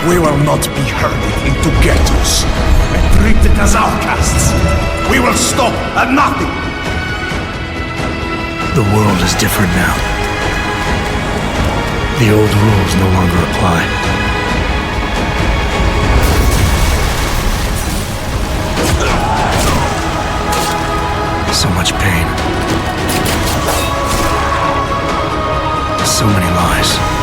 We will not be herded into ghettos and treated as outcasts. We will stop at nothing. The world is different now. The old rules no longer apply. So much pain. So many lies.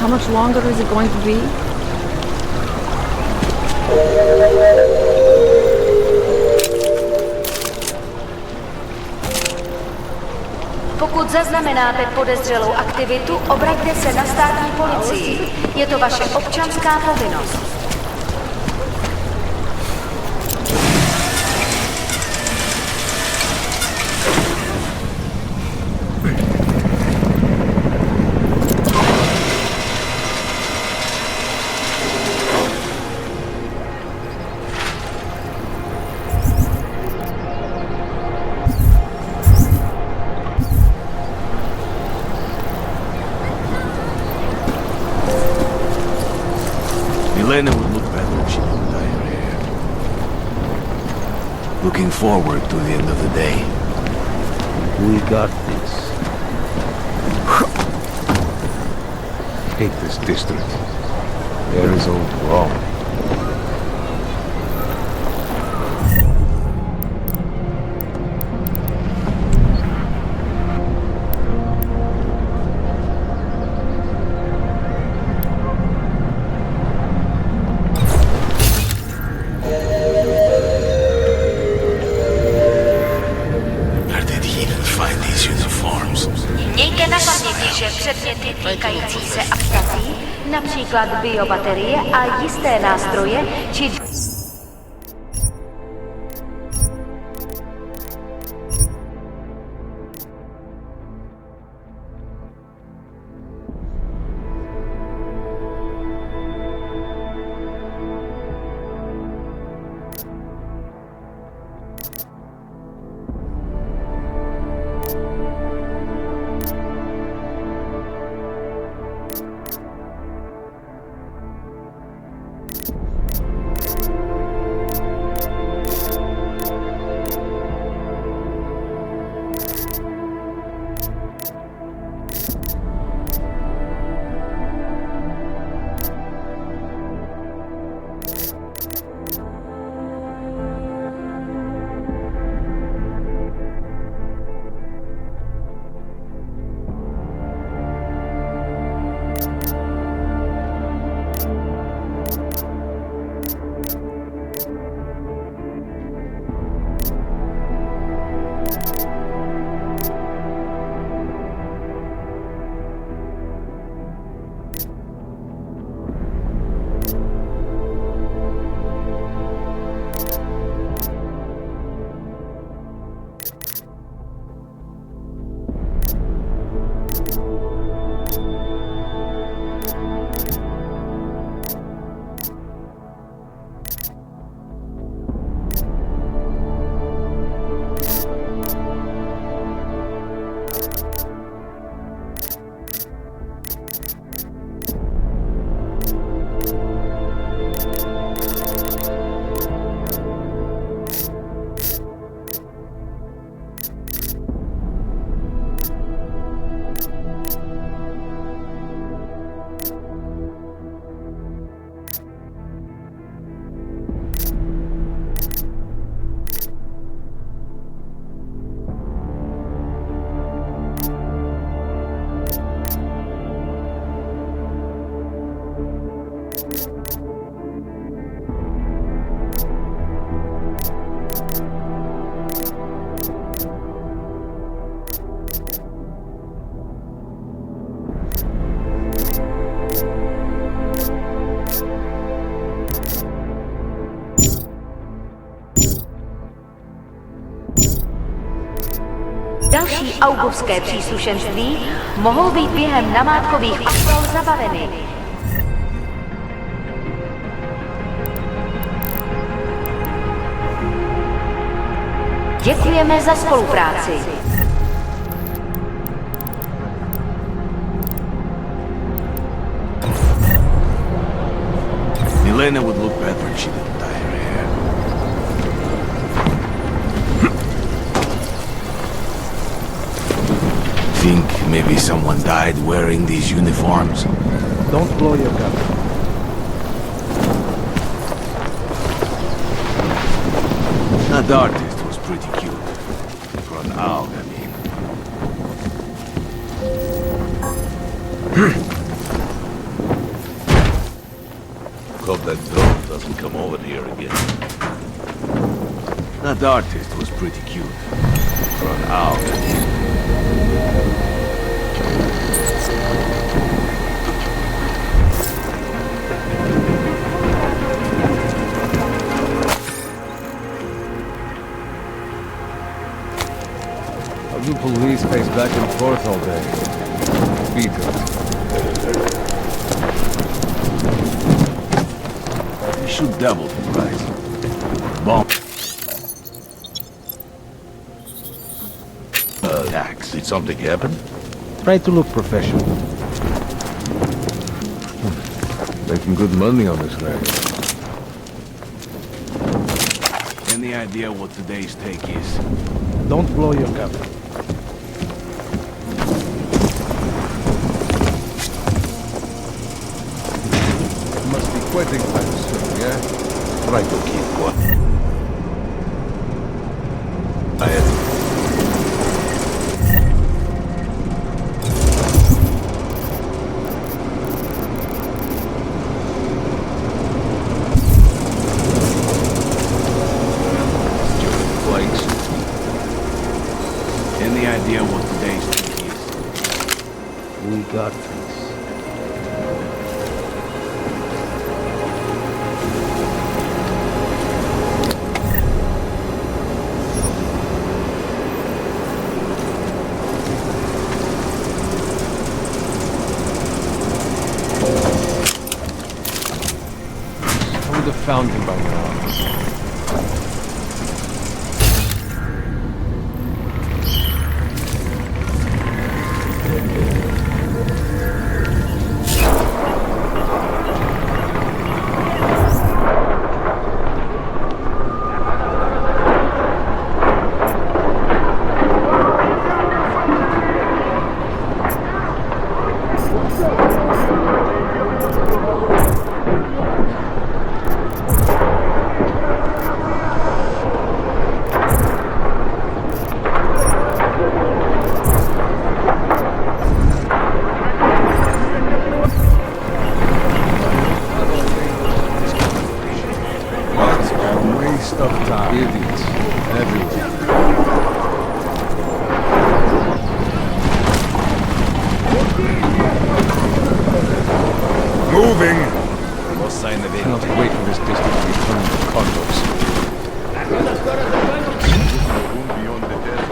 How much longer is it going to be? Pokud zaznamenáte podezřelou aktivitu, obraťte se na státní policii. Je to vaše občanská povinnost. Elena would look better if she didn't dye her hair. Looking forward to the end of the day. We got this. Hate this district. There is old wrong. Mějte na paměti, že předměty týkající se aptací, například biobaterie a jisté nástroje, či další augovské příslušenství mohou být během namátkových aktuál zabaveny. Děkujeme za spolupráci. Elena would look better if she didn't dye her hair. Think maybe someone died wearing these uniforms? Don't blow your gun. That artist was pretty cute. For an owl, I mean. Hope that drone doesn't come over here again. That artist was pretty cute. For an owl. How do police pace back and forth all day? Beat it. You should double the price. Bomb. Tax. Did something happen? Try to look professional. Making good money on this guy. Any idea what today's take is? Don't blow your cover. You must be quitting time soon, yeah? Try to keep quiet. Any idea what today's take is? We got this. I would have found him by now. Waste of time. Idiots. Everywhere. Moving! No sign of Cannot anything. wait for this district to return to condos. Beyond the desert.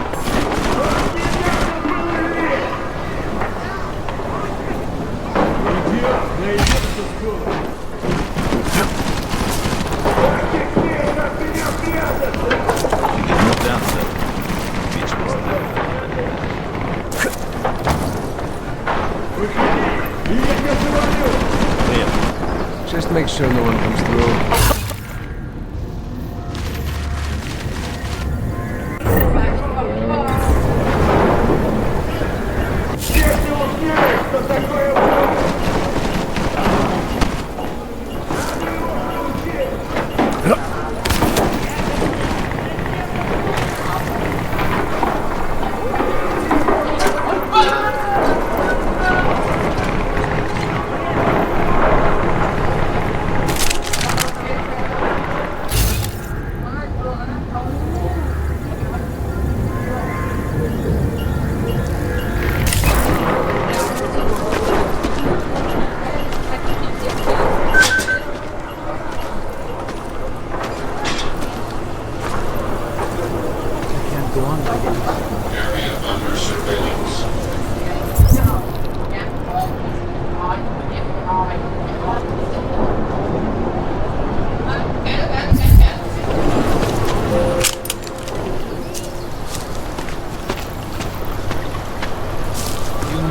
No downside. Beach was there. Just make sure no one comes through.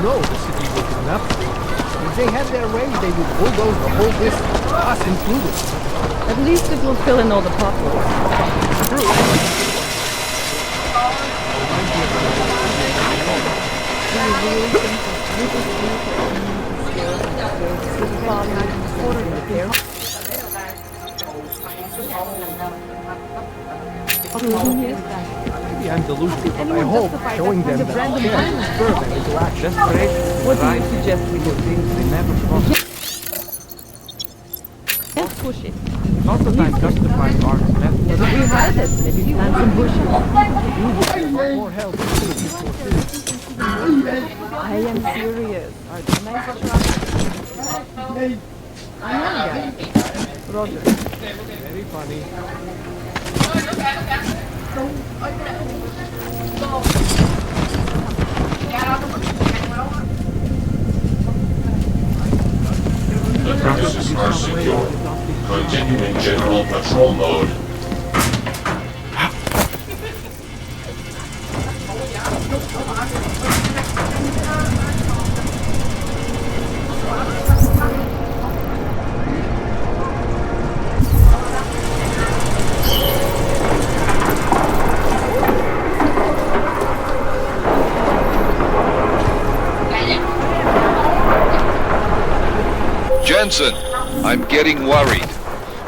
know the city will be enough. If they had their way, they would bulldoze the whole district, us included. At least it will fill in all the potholes. Maybe I'm delusional, but I hope showing them that care is further into action. What do you suggest we do? Things they never thought. push it. Also time justifies our expense. We had it. Maybe plant some bushes. More help. I am serious. Alright, nice try. I know, guys. Roger. Very funny. The premises are secure. Continue in general patrol mode. Jensen, I'm getting worried.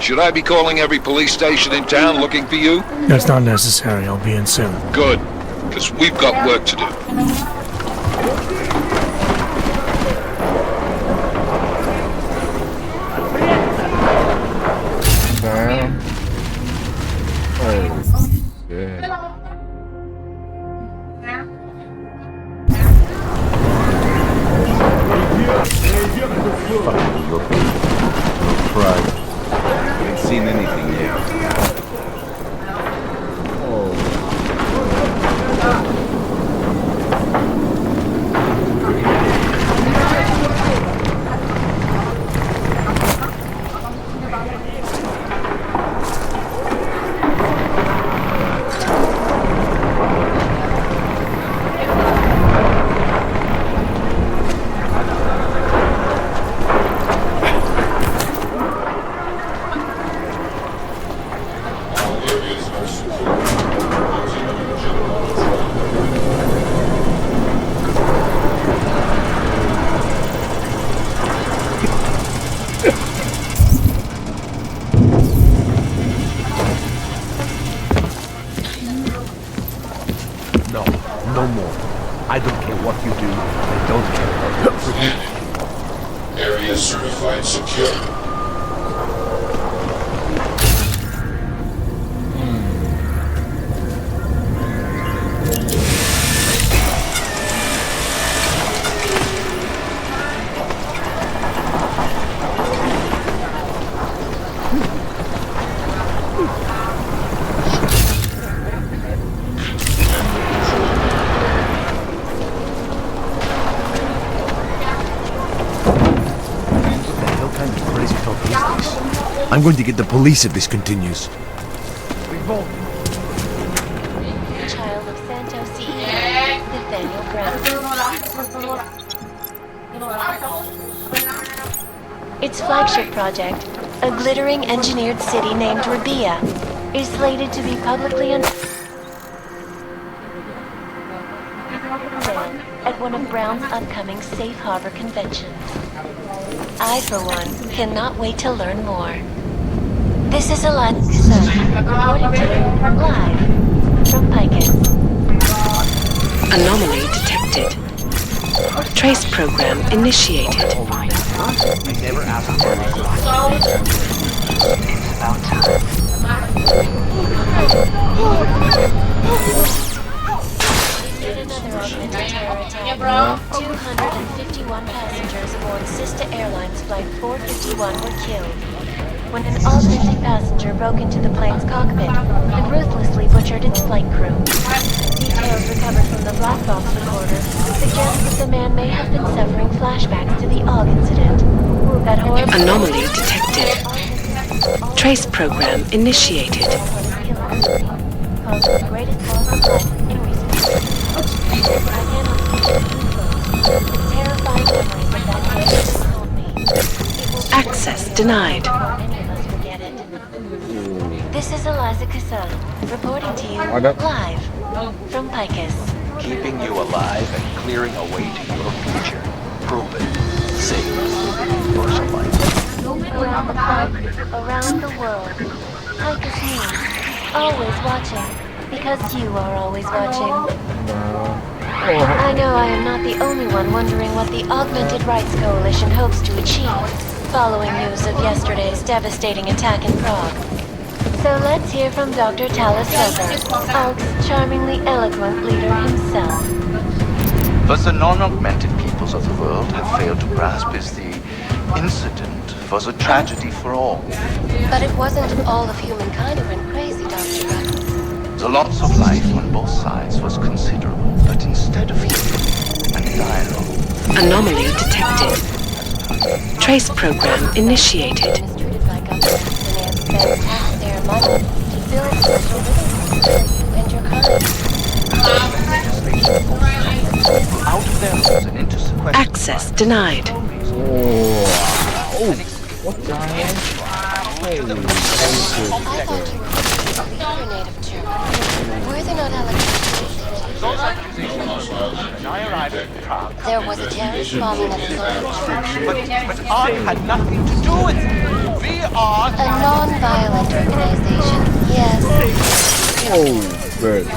Should I be calling every police station in town looking for you? That's not necessary. I'll be in soon. Good, because we've got work to do. Sam? Oh, shit. Fucking look. No pride. Ain't seen anything yet. No more. I don't care what you do. I don't care what you do. Area certified secure. I'm going to get the police if this continues. Child of Santos CEO, Nathaniel Brown. Its flagship project, a glittering engineered city named Rabia, is slated to be publicly unveiled at one of Brown's upcoming Safe Harbor conventions. I, for one, cannot wait to learn more. This is Alexa, reporting to you live from Picus. Anomaly detected. Trace program initiated. I never asked for Yet another augmented terror attack. 251 passengers aboard Sister Airlines Flight 451 were killed when an augmented passenger broke into the plane's cockpit and ruthlessly butchered its flight crew. Details recovered from the black box recorder suggest that the man may have been suffering flashbacks to the AUG incident. That horrible Anomaly detected. Trace program initiated. Caused the greatest loss of life in recent years. I cannot speak to the terrifying memories of that day just haunt me. Access denied. This is Eliza Cassan, reporting to you live from Picus. Keeping you alive and clearing a way to your future. Prove it. Save your life. Around the clock, around the world. Picus means always watching, because you are always watching. I know I am not the only one wondering what the Augmented Rights Coalition hopes to achieve following news of yesterday's devastating attack in Prague. So let's hear from Dr. Talis Weber, Alk's charmingly eloquent leader himself. What the non-augmented peoples of the world have failed to grasp is the incident was a tragedy for all. But it wasn't all of humankind who went crazy, Dr. Rudd. The loss of life on both sides was considerable, but instead of healing and dialogue... Anomaly detected. Trace program initiated. Mistreated by governments when they have spent taxpayer money to build social living for you and your kind. Out of their homes and into sequestration... Access denied. What the hell? I thought you were native German. Were there not allegations? Those accusations, when I arrived in Prague... There was a terrorist bombing at a local church. But I had nothing to do with it. We are... A non-violent organization, yes. Oh, bird. It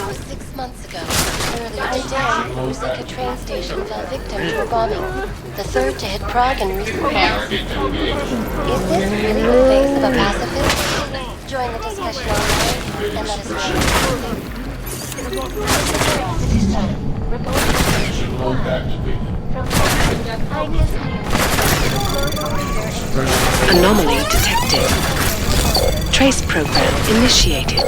was 6 months ago. Earlier today, Rusika train station fell victim to a bombing. The third to hit Prague in recent months. Is this really the face of a pacifist? Join the discussion online and let us know. Anomaly detected. Trace program initiated.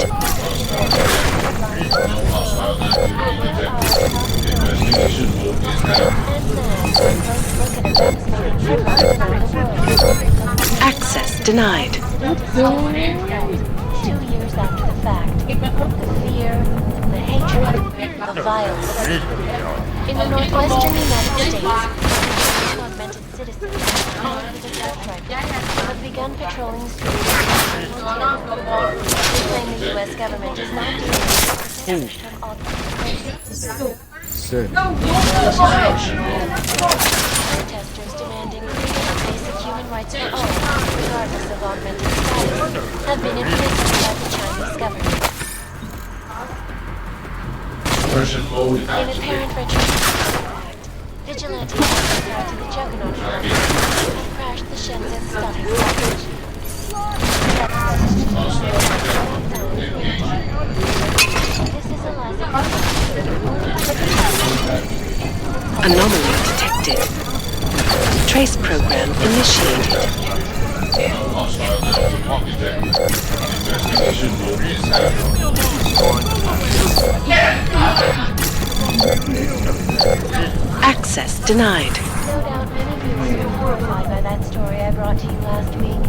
Access denied. 2 years after the fact, the fear, the hatred, the violence. In the northwestern United States, augmented citizens have begun patrolling the streets. They claim the U.S. government is not doing it from augmented Sick. protesters demanding freedom and basic human rights for all, regardless of augmented status, have been imprisoned by the Chinese government. In apparent retrospect, vigilantes have to the Juggernaut and crashed the Shenzhen Stock Exchange. This is a lesson. Anomaly detected. Trace program initiated. Access denied. No doubt many viewers were horrified by that story I brought to you last week,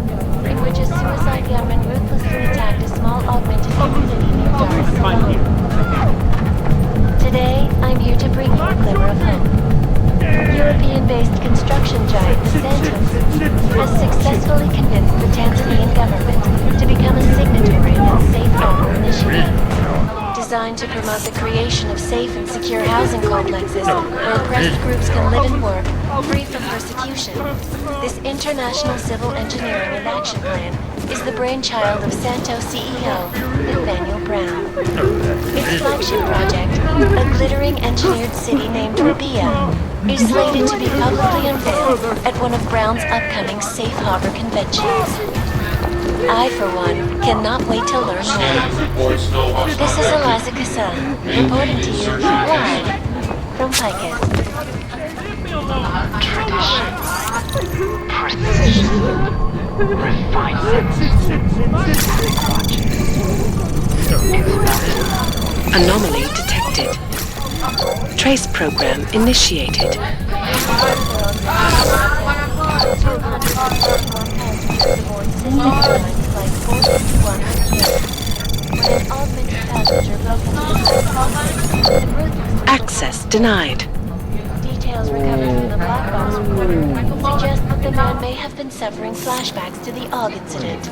in which a suicide gunman ruthlessly attacked a small augmented community named Darcy. Today, I'm here to bring you a glimmer of hope. European-based construction giant Santos has successfully convinced the Tanzanian government to become a signatory of its Safe Harbor initiative, designed to promote the creation of safe and secure housing complexes where oppressed groups can live and work, free from persecution. This international civil engineering and action plan is the brainchild of Santos CEO, Nathaniel Brown. Its flagship project, a glittering engineered city named Rabia, is slated to be publicly unveiled at one of Brown's upcoming Safe Harbor conventions. I, for one, cannot wait to learn more. This is Eliza Kassan, reporting to you live from Picus. Anomaly detected. Trace program initiated. Access denied. Details recovered from the black box recorder suggest that the man may have been suffering flashbacks to the AUG incident.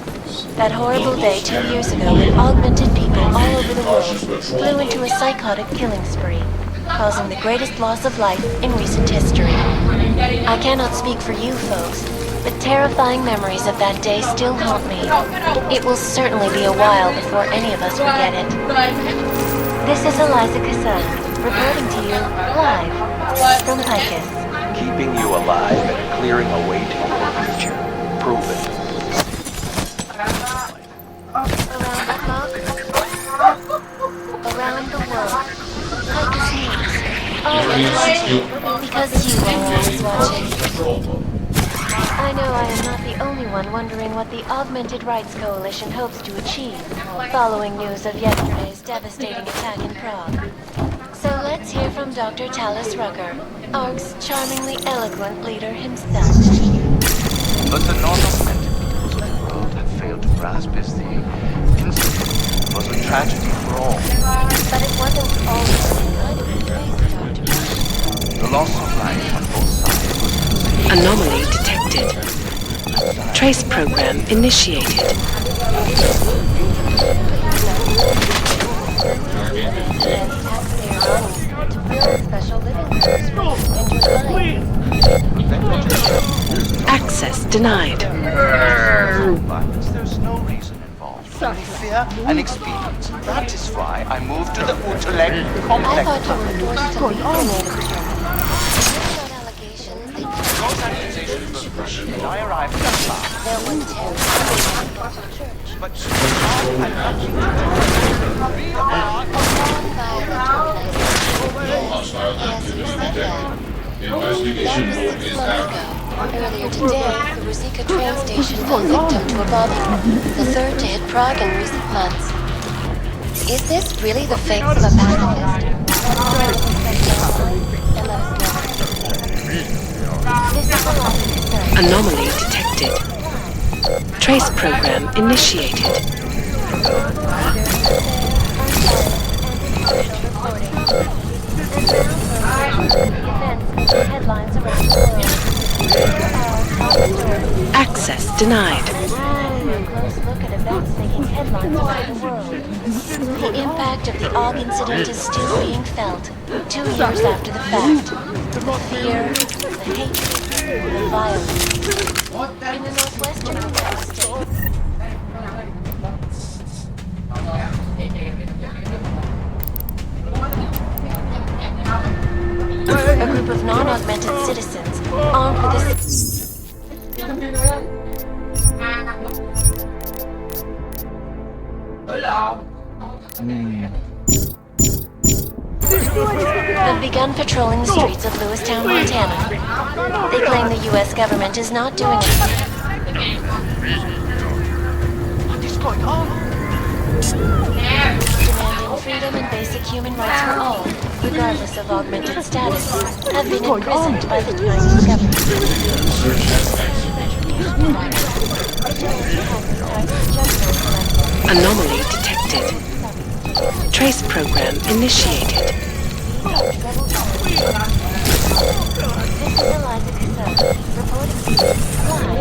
That horrible day 2 years ago when augmented people all over the world flew into a psychotic killing spree, causing the greatest loss of life in recent history. I cannot speak for you folks, but terrifying memories of that day still haunt me. It will certainly be a while before any of us forget it. This is Eliza Kassan, reporting to you live from Picus. Keeping you alive and clearing a way to your future. Because you are always watching. I know I am not the only one wondering what the Augmented Rights Coalition hopes to achieve following news of yesterday's devastating attack in Prague. So let's hear from Dr. Talis Rucker, ARC's charmingly eloquent leader himself. But the non-augmented peoples of the world have failed to grasp is the incident was a tragedy for all. But it wasn't always the kind of place, Dr. The loss of life on both sides was Anomaly detected. Trace program initiated. Access denied. There's no reason involved. Only fear and experience. That is why I moved to the Uteleg complex. I thought you were forced to leave the native When I arrived at the farm, there was terror. but Investigation mode is active. Earlier today, the Ruzicka train station fell victim to a bombing, the third to hit Prague in recent months. Is this really the face of a pacifist? This is a lot of concern. Anomaly detected. Trace program initiated. Access denied. A close look at events making headlines around the world. The impact of the AUG incident is still being felt, 2 years after the fact. The fear, the hatred, the violence. In the northwestern United States. A group of non-augmented citizens, armed with a... have begun patrolling the streets of Lewistown, Montana. They claim the U.S. government is not doing it. what is going on? Demanding freedom and basic human rights for all, regardless of augmented status, have been imprisoned by the Chinese government. Anomaly detected. Trace program initiated. This is Eliza Cassell, reporting live from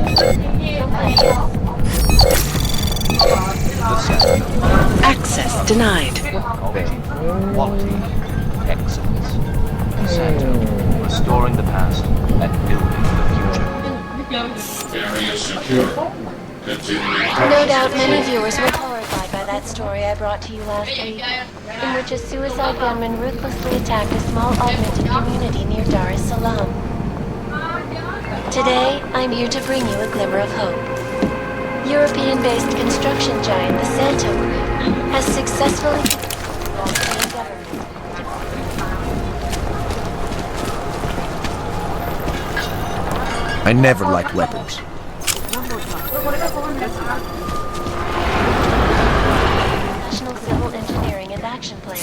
Access denied. Quality, excellence. Center, restoring the past and building the future. Area secure. Continuing. No doubt many viewers were horrified by that story I brought to you last week, in which a suicide gunman ruthlessly attacked a small augmented community near Dar es Salaam. Today, I'm here to bring you a glimmer of hope. European-based construction giant the Santo Group has successfully convinced the government. I never liked weapons. National Civil Engineering and Action Plan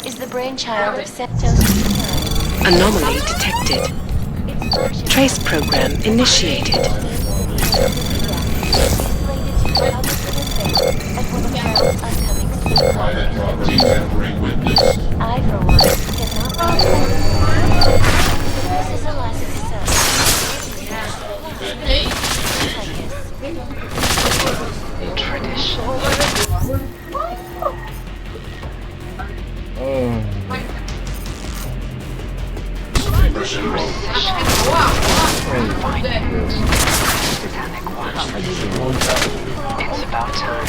is the brainchild of Santos. Anomaly detected. Trace program initiated. Pilot drop detempering witnessed. I, for one, cannot This is Eliza Cassell. Precision roll. It's about time.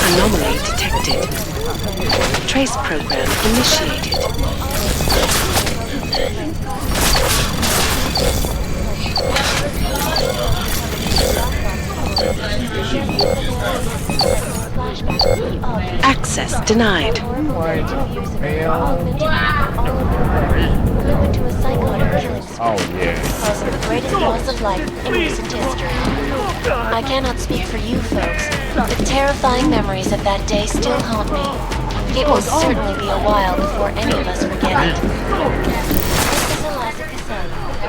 Anomaly detected. Trace program initiated. Access denied. Oh, yeah. Causing the greatest loss of life in recent history. I cannot speak for you folks, but terrifying memories of that day still haunt me. It will certainly be a while before any of us forget it. This is Eliza Caselli, live.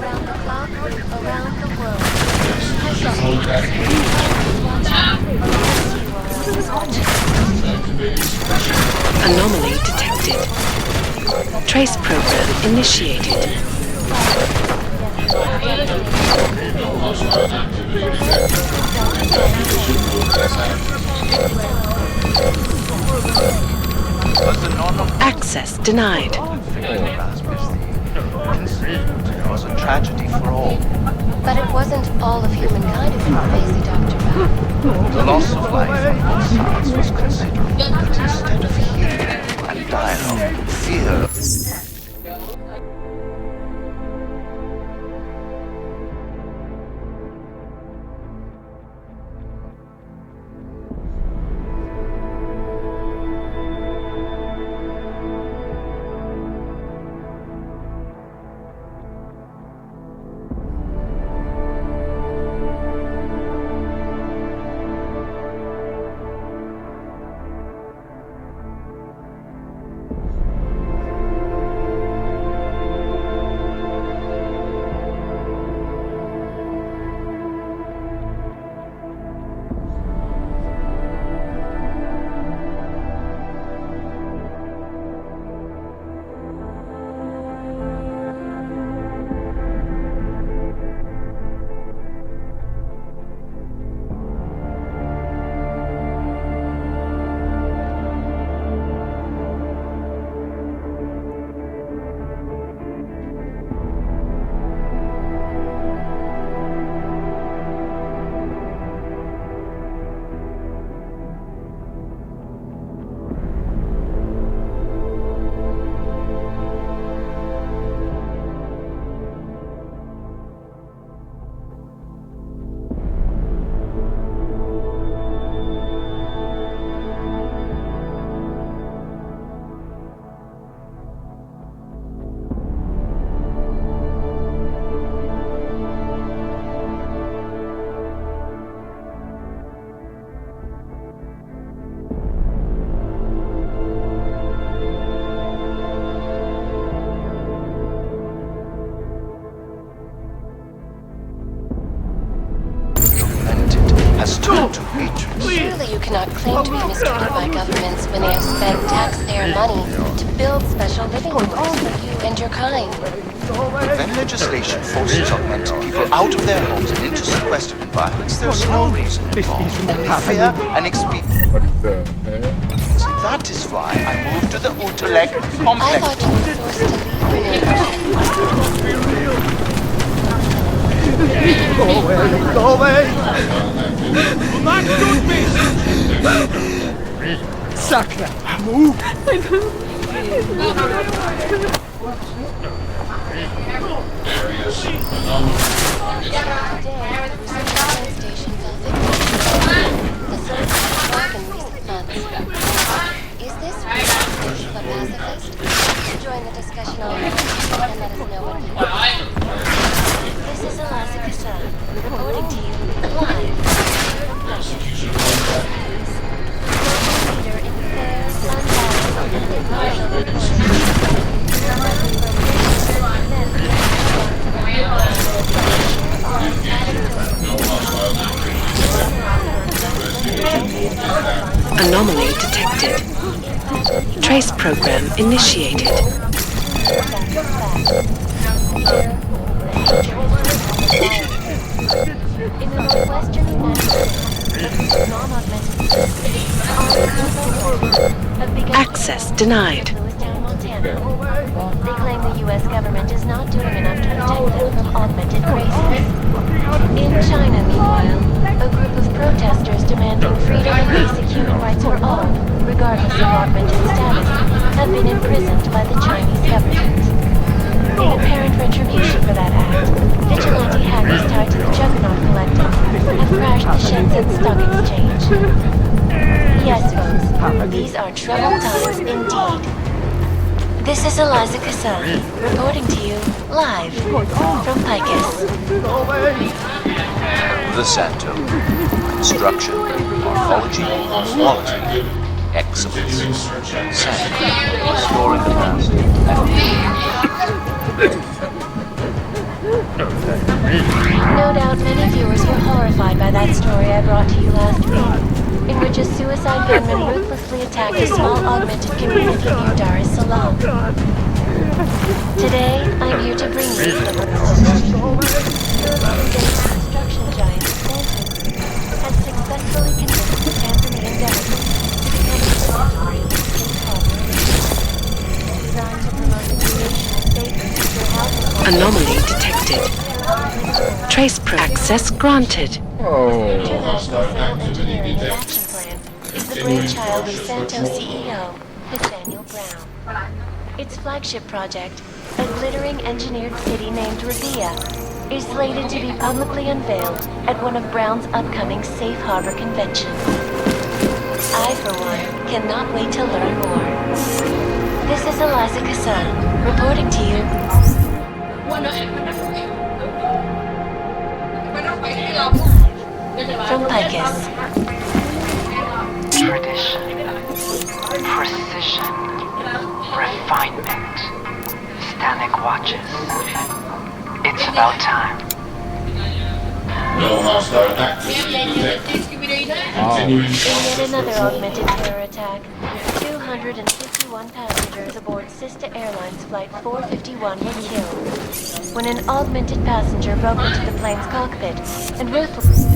Around the clock, around the world. Anomaly detected. Trace program initiated. Access denied. It was a tragedy for all. But it wasn't all of humankind who felt crazy, Dr. Brown. The loss of life on both sides was considerable, but instead of healing and dialogue, fear. Surely you cannot claim to be mistreated by governments when they have spent taxpayer money to build special living quarters for you and your kind. When legislation forces augmented people out of their homes and into sequestered environments, there's no reason involved, only fear and experience. That is why I moved to the Utrecht complex. I thought you were forced to leave your neighborhood. Go away! Go away! Do not shoot me! Sakra! Move! Is this really a pacifist? Join the discussion on and let us know what you think. This is Eliza Caselli, reporting to you live. Leader in fair, unbiased, and impartial Anomaly detected. Trace program initiated. In the northwestern United States, non-augmented have begun Access denied. Montana. They claim the U.S. government is not doing enough to protect them from augmented crazies. In China, meanwhile, a group of protesters demanding freedom and basic human rights for all, regardless of augmented status, have been imprisoned by the Chinese government. In apparent retribution for that act, vigilante hackers tied to the Juggernaut Collective have crashed the Shenzhen Stock Exchange. Yes, folks, these are troubled times indeed. This is Eliza Kassan, reporting to you live from Picus. The Santo. Construction, morphology, quality, excellence. Santo. Restoring the past. No doubt many viewers were horrified by that story I brought to you last week, in which a suicide gunman ruthlessly attacked a small augmented community near Dar es Salaam. Today, I'm here to bring you some reports. Construction giant Stanton has successfully convinced the Tanzanian government to become a signatory to the designed to promote the creation of safe and secure housing. Anomaly detected. Trace access granted. International Civil Engineering and Action Plan is the brainchild of Santo CEO, Nathaniel Brown. Its flagship project, a glittering engineered city named Revia, is slated to be publicly unveiled at one of Brown's upcoming Safe Harbor conventions. I, for one, cannot wait to learn more. This is Eliza Kassan, reporting to you from Picus. Tradition, precision, refinement. Stanek watches. It's about time. No hostile actors detected. Continuing In yet another augmented terror attack, 251 passengers aboard Sister Airlines Flight 451 were killed when an augmented passenger broke into the plane's cockpit and ruthlessly...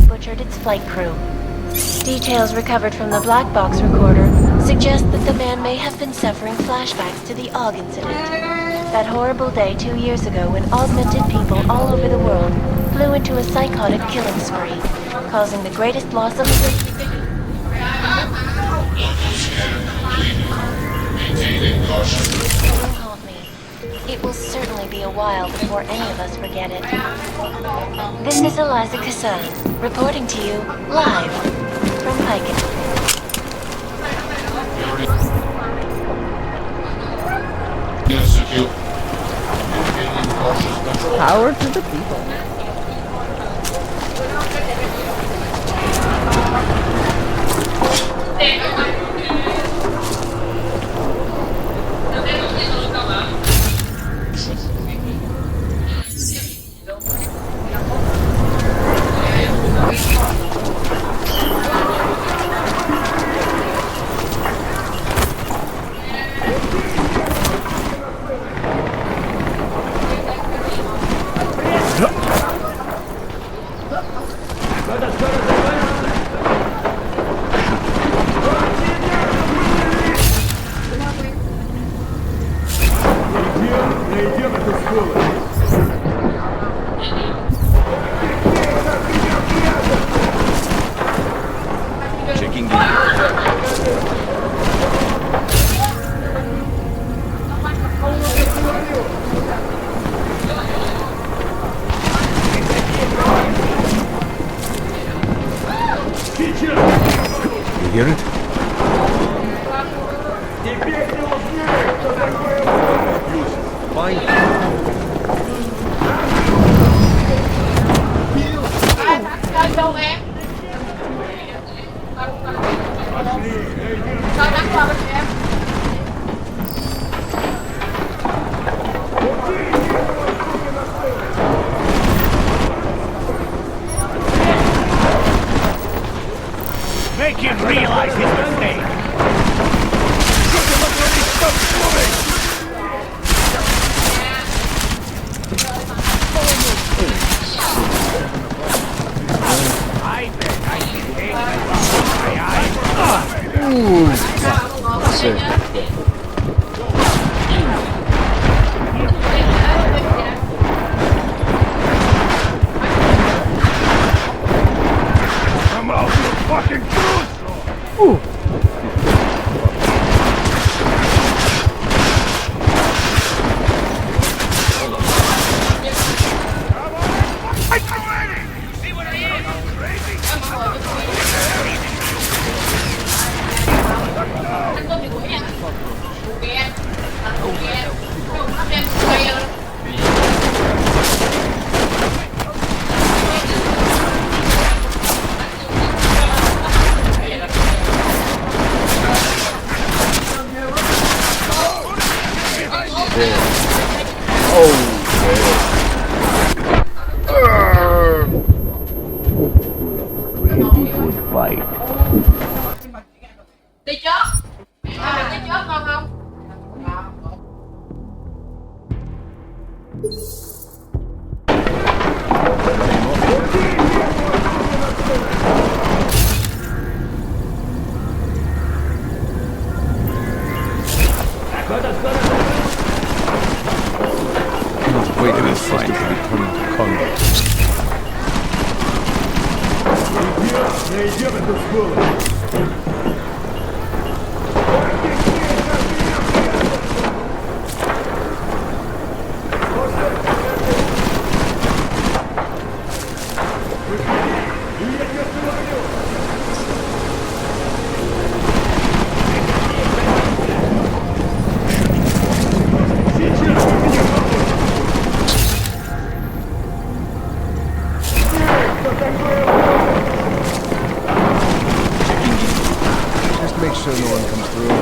butchered its flight crew. Details recovered from the black box recorder suggest that the man may have been suffering flashbacks to the AUG incident. That horrible day 2 years ago when augmented people all over the world flew into a psychotic killing spree, causing the greatest loss of It will certainly be a while before any of us forget it. This is Eliza Kassan, reporting to you live from Picus. Power to the people. Checking gear. You hear it? make him realize his mistake! I bet I can take I'm out your fucking truth! Really good fight. Đi trước. Đi trước con không? Cannot wait for this fight to return to Congress. Не идем эту школу! Just make sure no one comes through.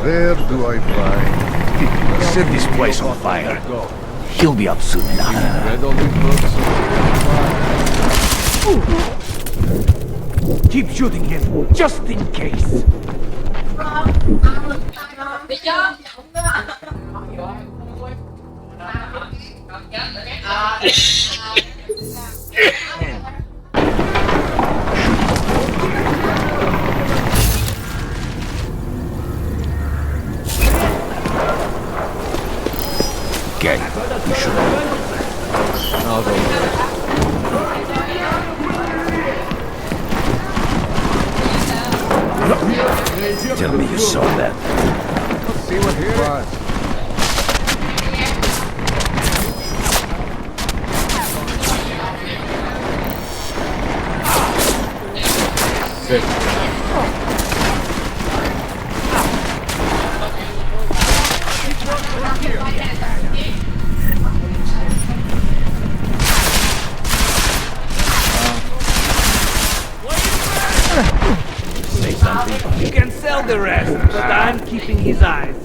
Where do I find? Set this place on fire. He'll be up soon enough. Read all these books? Keep shooting him, just in case. Đi trước. Okay, you should. I'll go. Tell me you saw that. Let's see what here was. Six. Say something. You can sell the rest, but I'm keeping his eyes.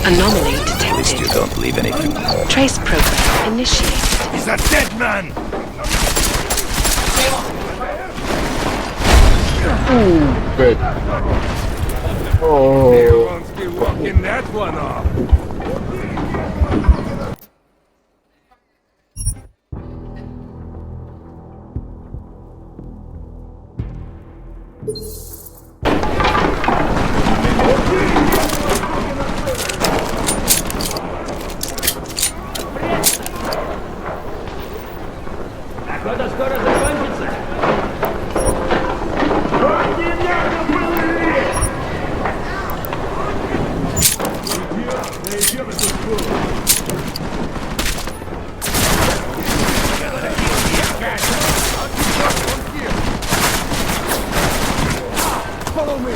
Anomaly detected. At least you don't leave anything. Trace program initiated. He's a dead man! Ooh, bad. Oh. You won't be walking that one off. Follow me!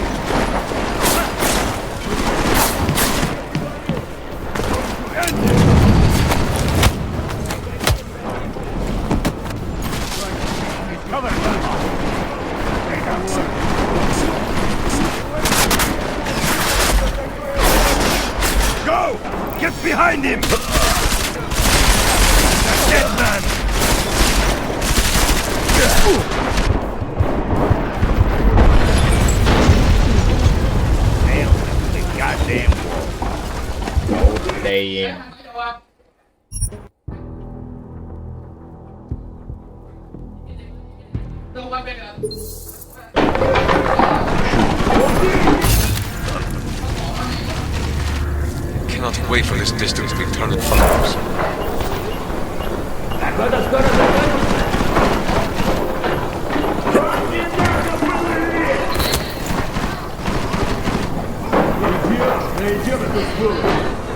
Go! Get behind him! That dead man! Nailed him to the goddamn wall. Damn. Cannot wait for this district to be turned in front of us.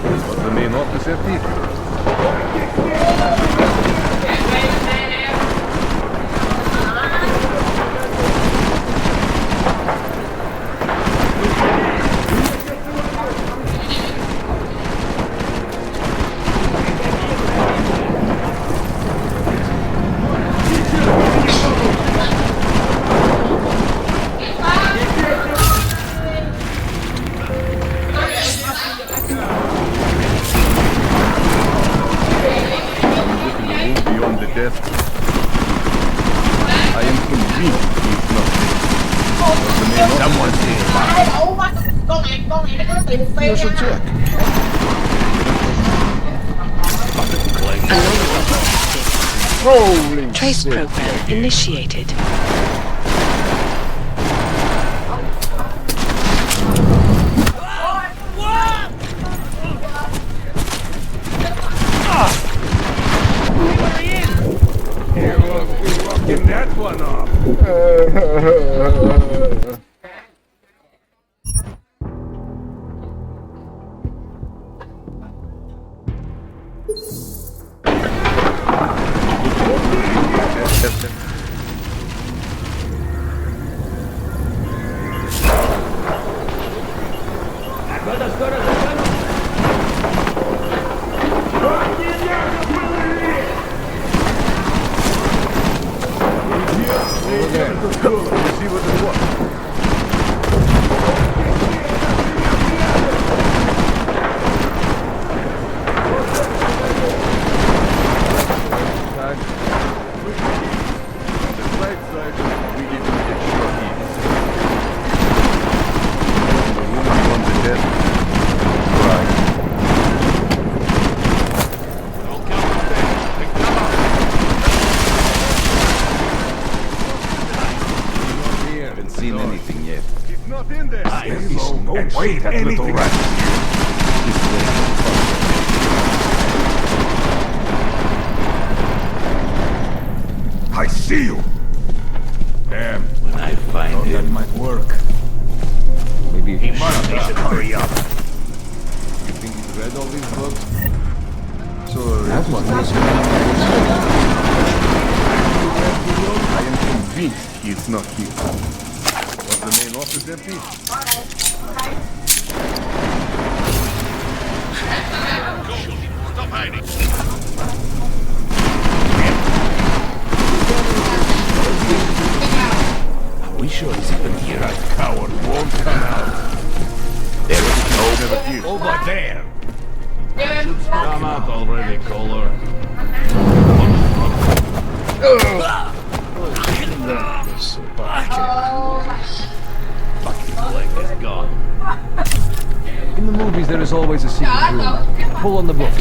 Was the main office empty? Beyond the death. I am convinced he's not dead. Someone's here. Here's a check. Holy Trace program initiated. Walking that one off. Seen anything yet? It's not in there. There is no way that little rat. I see you. Damn. When I find him, that might work. Maybe He should hurry up. You think he's read all these books? So That one is I am convinced he's not here. Was the main office empty? Stop hiding. we sure he's even here? That coward won't come out. There is no over there. Come out already, Kohler. Fucking leg is gone. In the movies, there is always a secret room. Pull on the books.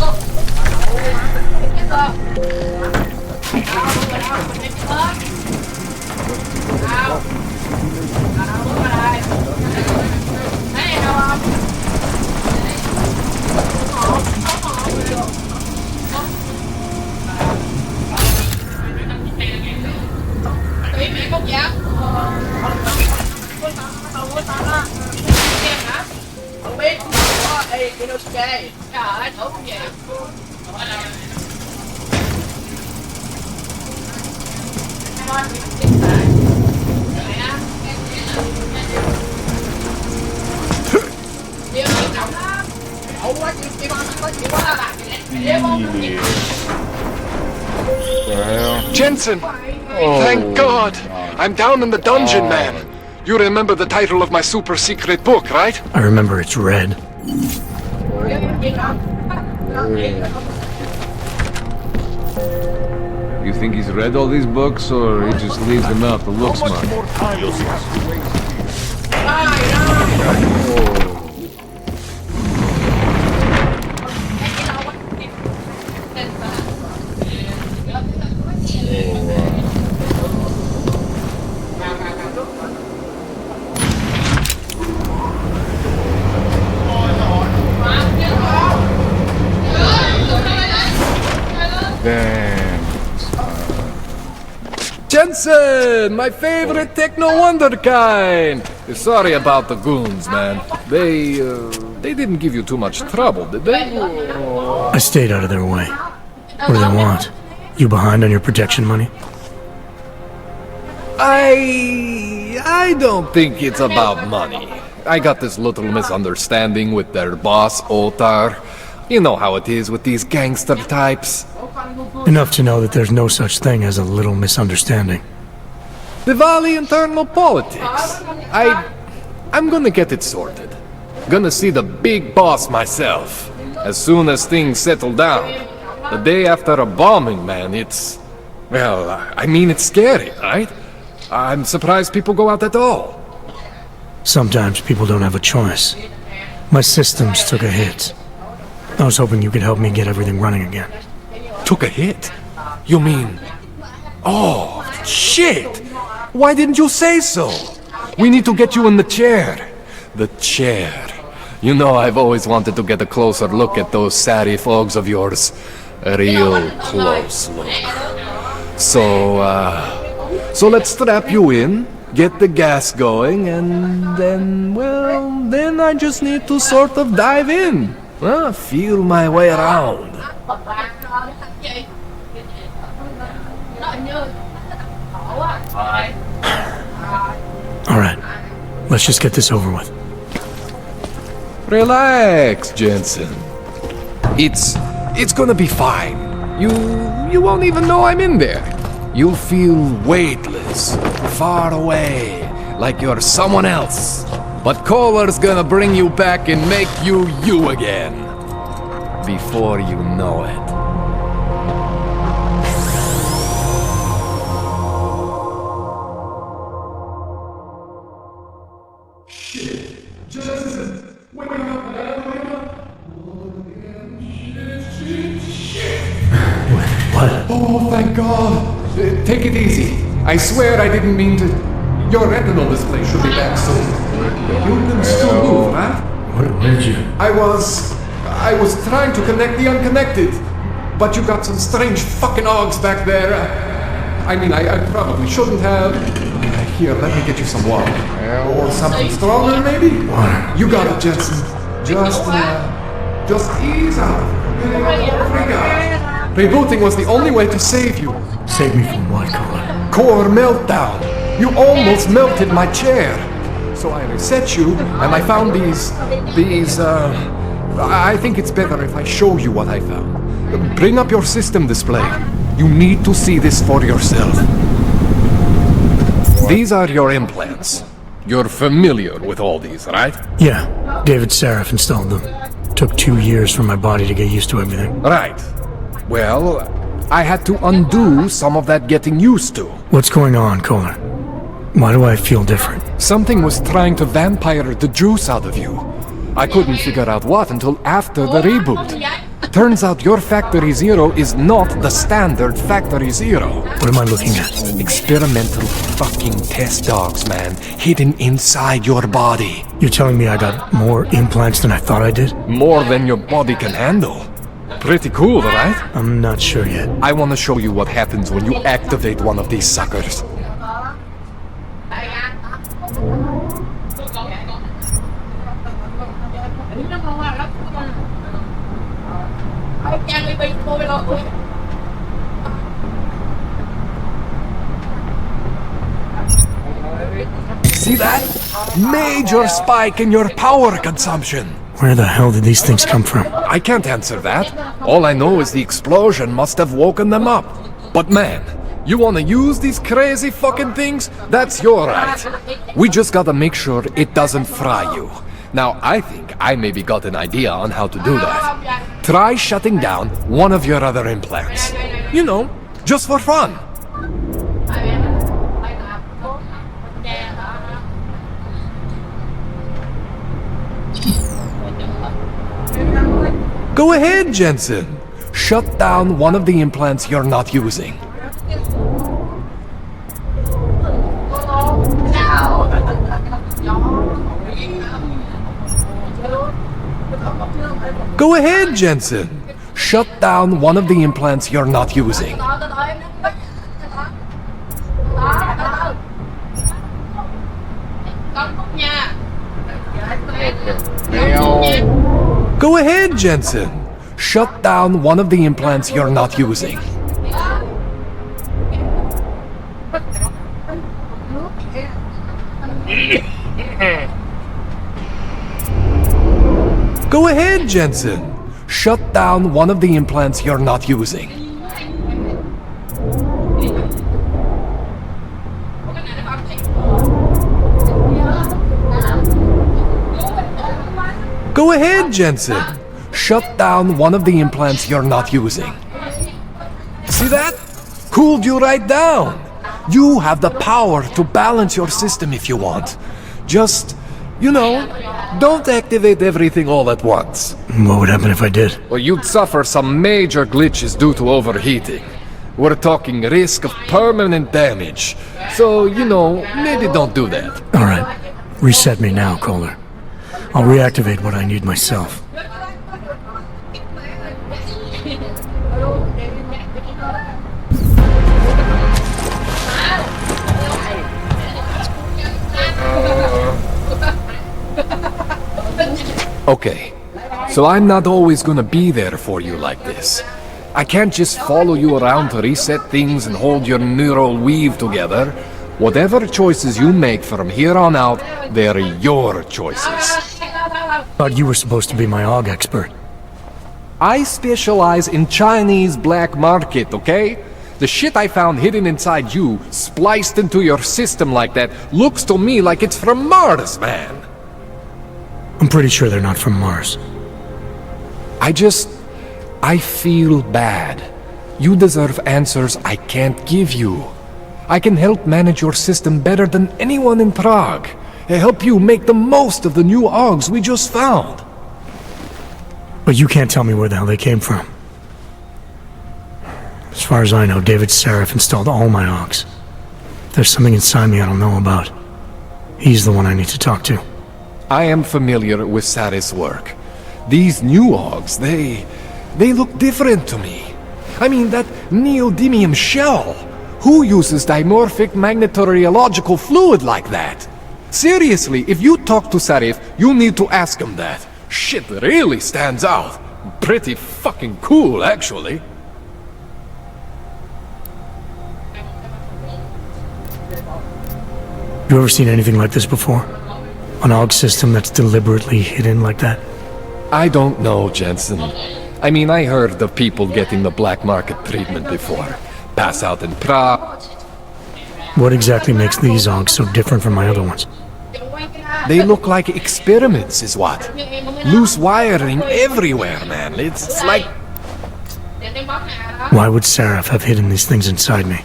Không biết có Inosuke. Trời ơi, thử không vậy? Jensen! Thank God! I'm down in the dungeon, man. You remember the title of my super secret book, right? I remember it's red. You think he's read all these books, or he just leaves them out to look smart? Jensen! My favorite techno wonderkind! Sorry about the goons, man. They didn't give you too much trouble, did they? I stayed out of their way. What do they want? You behind on your protection money? I don't think it's about money. I got this little misunderstanding with their boss, Otar. You know how it is with these gangster types. Enough to know that there's no such thing as a little misunderstanding. Diwali internal politics. I'm gonna get it sorted. Gonna see the big boss myself. As soon as things settle down. The day after a bombing, man, it's... Well, I mean, it's scary, right? I'm surprised people go out at all. Sometimes people don't have a choice. My systems took a hit. I was hoping you could help me get everything running again. Took a hit? You mean... Oh, shit! Why didn't you say so? We need to get you in the chair. The chair. You know, I've always wanted to get a closer look at those satty folks of yours. A real close look. So let's strap you in, get the gas going, and then, well, then I just need to sort of dive in. Feel my way around. Alright, let's just get this over with. Relax, Jensen. It's gonna be fine. You won't even know I'm in there. You'll feel weightless, far away, like you're someone else. But Kohler's gonna bring you back and make you you again. Before you know it. What? Oh, thank God. Take it easy. I swear I didn't mean to... Your retinal display should be back soon. You can still move, right? What did you... I was trying to connect the unconnected. But you got some strange fucking ogs back there. I mean, I probably shouldn't have. Here, let me get you some water. Or something stronger, maybe? Water. You got it, Jensen. Just ease out. Don't freak out. Rebooting was the only way to save you. Save me from what, Kohler? Core meltdown. You almost melted my chair. So I reset you, and I found these, I think it's better if I show you what I found. Bring up your system display. You need to see this for yourself. These are your implants. You're familiar with all these, right? Yeah, David Sarif installed them. Took 2 years for my body to get used to everything. Right. Well, I had to undo some of that getting used to. What's going on, Kohler? Why do I feel different? Something was trying to vampire the juice out of you. I couldn't figure out what until after the reboot. Turns out your Factory Zero is not the standard Factory Zero. What am I looking at? Experimental fucking test dogs, man. Hidden inside your body. You're telling me I got more implants than I thought I did? More than your body can handle. Pretty cool, right? I'm not sure yet. I want to show you what happens when you activate one of these suckers. See that? Major spike in your power consumption. Where the hell did these things come from? I can't answer that. All I know is the explosion must have woken them up. But man, you wanna use these crazy fucking things? That's your right. We just gotta make sure it doesn't fry you. Now, I think I maybe got an idea on how to do that. Try shutting down one of your other implants. You know, just for fun. Go ahead, Jensen. Shut down one of the implants you're not using. Go ahead, Jensen. Shut down one of the implants you're not using. Go ahead, Jensen. Shut down one of the implants you're not using. Go ahead, Jensen. Shut down one of the implants you're not using. Go ahead, Jensen. Shut down one of the implants you're not using. See that? Cooled you right down. You have the power to balance your system if you want. Just, you know, don't activate everything all at once. What would happen if I did? Well, you'd suffer some major glitches due to overheating. We're talking risk of permanent damage. So, you know, maybe don't do that. All right. Reset me now, Kohler. I'll reactivate what I need myself. Okay, so I'm not always gonna be there for you like this. I can't just follow you around to reset things and hold your neural weave together. Whatever choices you make from here on out, they're your choices. Thought you were supposed to be my AUG expert. I specialize in Chinese black market, okay? The shit I found hidden inside you, spliced into your system like that, looks to me like it's from Mars, man. I'm pretty sure they're not from Mars. I feel bad. You deserve answers I can't give you. I can help manage your system better than anyone in Prague. Help you make the most of the new AUGs we just found. But you can't tell me where the hell they came from. As far as I know, David Sarif installed all my AUGs. There's something inside me I don't know about. He's the one I need to talk to. I am familiar with Sarif's work. These new AUGs, they look different to me. I mean, that neodymium shell. Who uses dimorphic magnetorheological fluid like that? Seriously, if you talk to Sarif, you need to ask him that. Shit really stands out. Pretty fucking cool, actually. You ever seen anything like this before? An AUG system that's deliberately hidden like that? I don't know, Jensen. I mean, I heard of people getting the black market treatment before. Pass out in Praha. What exactly makes these onks so different from my other ones? They look like experiments, is what. Loose wiring everywhere, man. It's like... Why would Seraph have hidden these things inside me?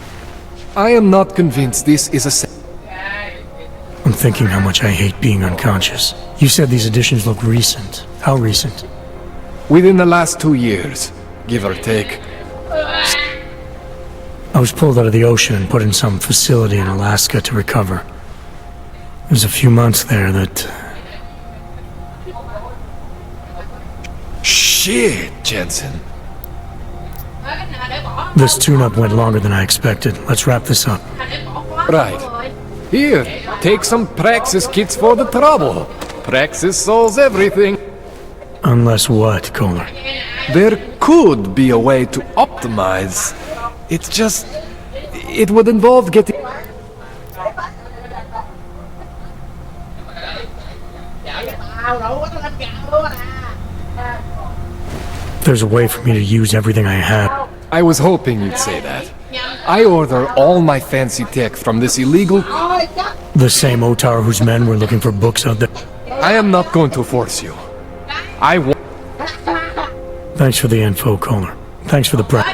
I am not convinced this is a... I'm thinking how much I hate being unconscious. You said these additions look recent. How recent? Within the last 2 years, give or take. I was pulled out of the ocean and put in some facility in Alaska to recover. There's a few months there that... Shit, Jensen. This tune-up went longer than I expected. Let's wrap this up. Right. Here, take some Praxis kits for the trouble. Praxis solves everything. Unless what, Kohler? There could be a way to optimize. It's just... It would involve getting... There's a way for me to use everything I have. I was hoping you'd say that. I order all my fancy tech from this illegal... The same Otar whose men were looking for books out there. I am not going to force you. I want... Thanks for the info, Kohler. Thanks for the prep.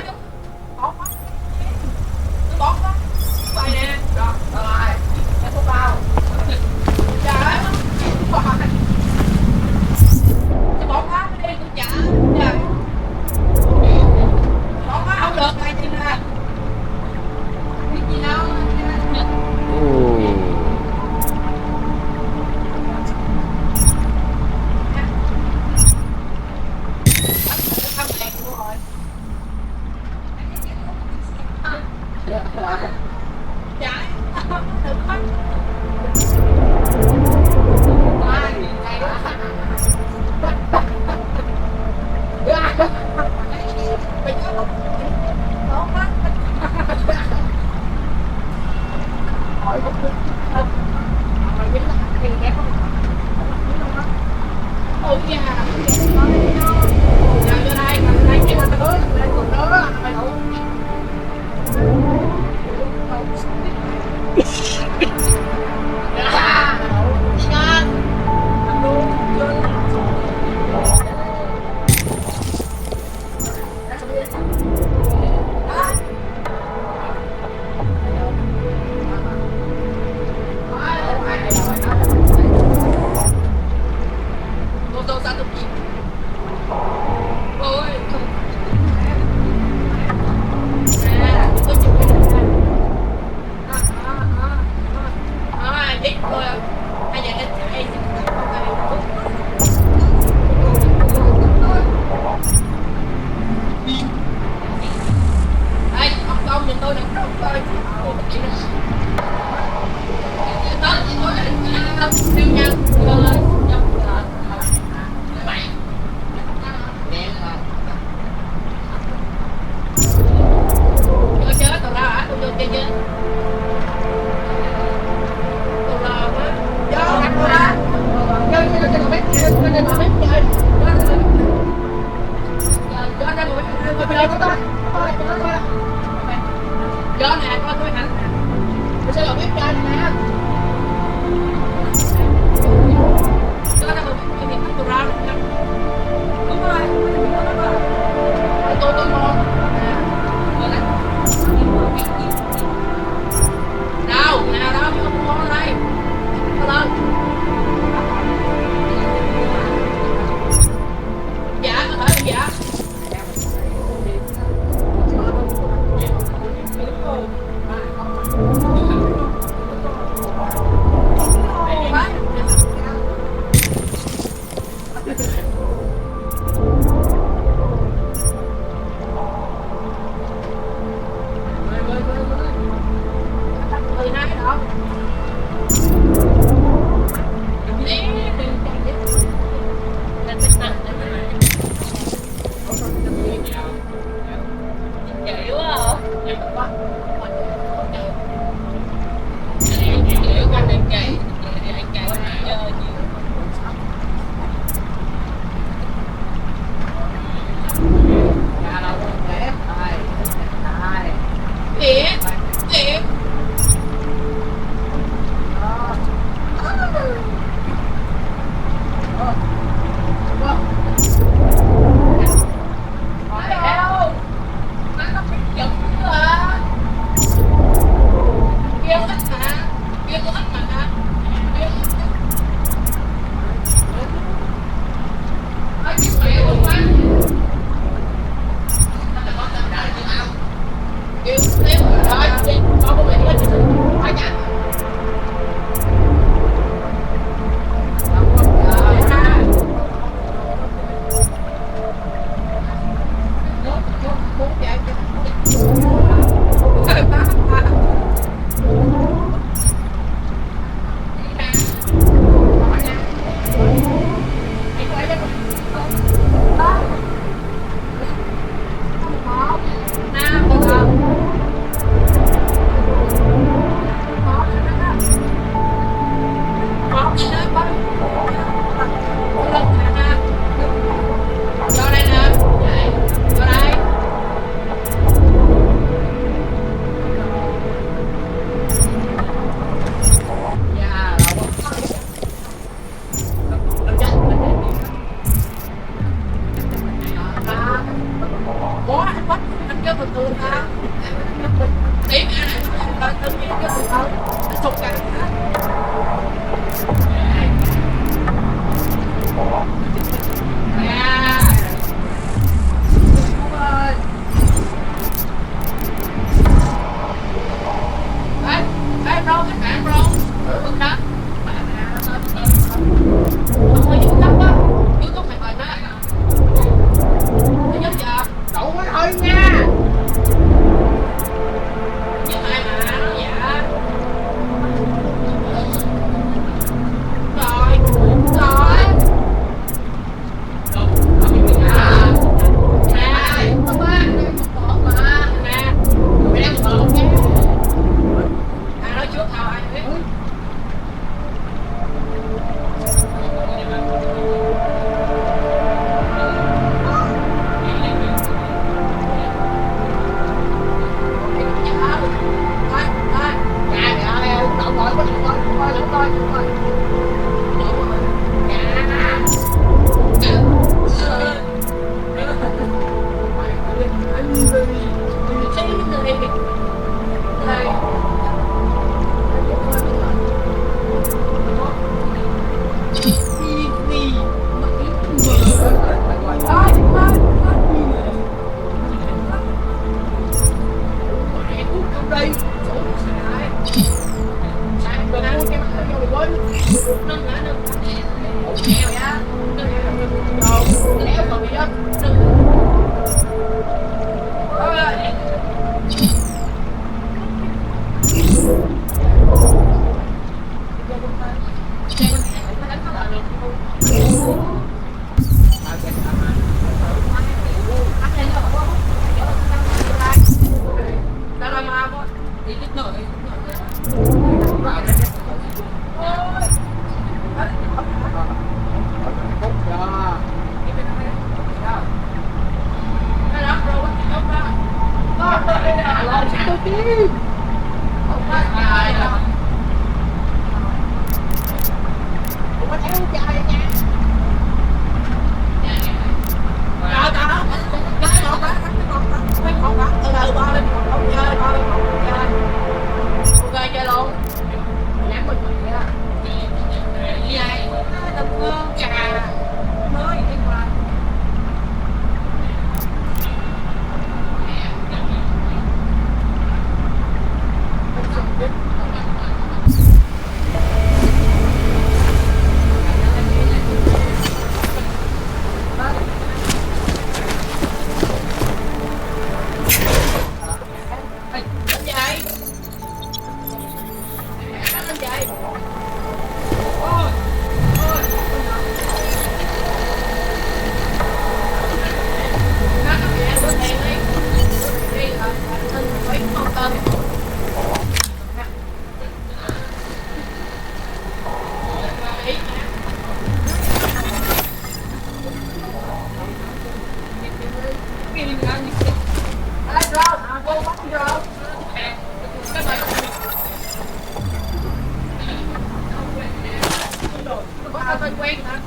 hơi quen hả?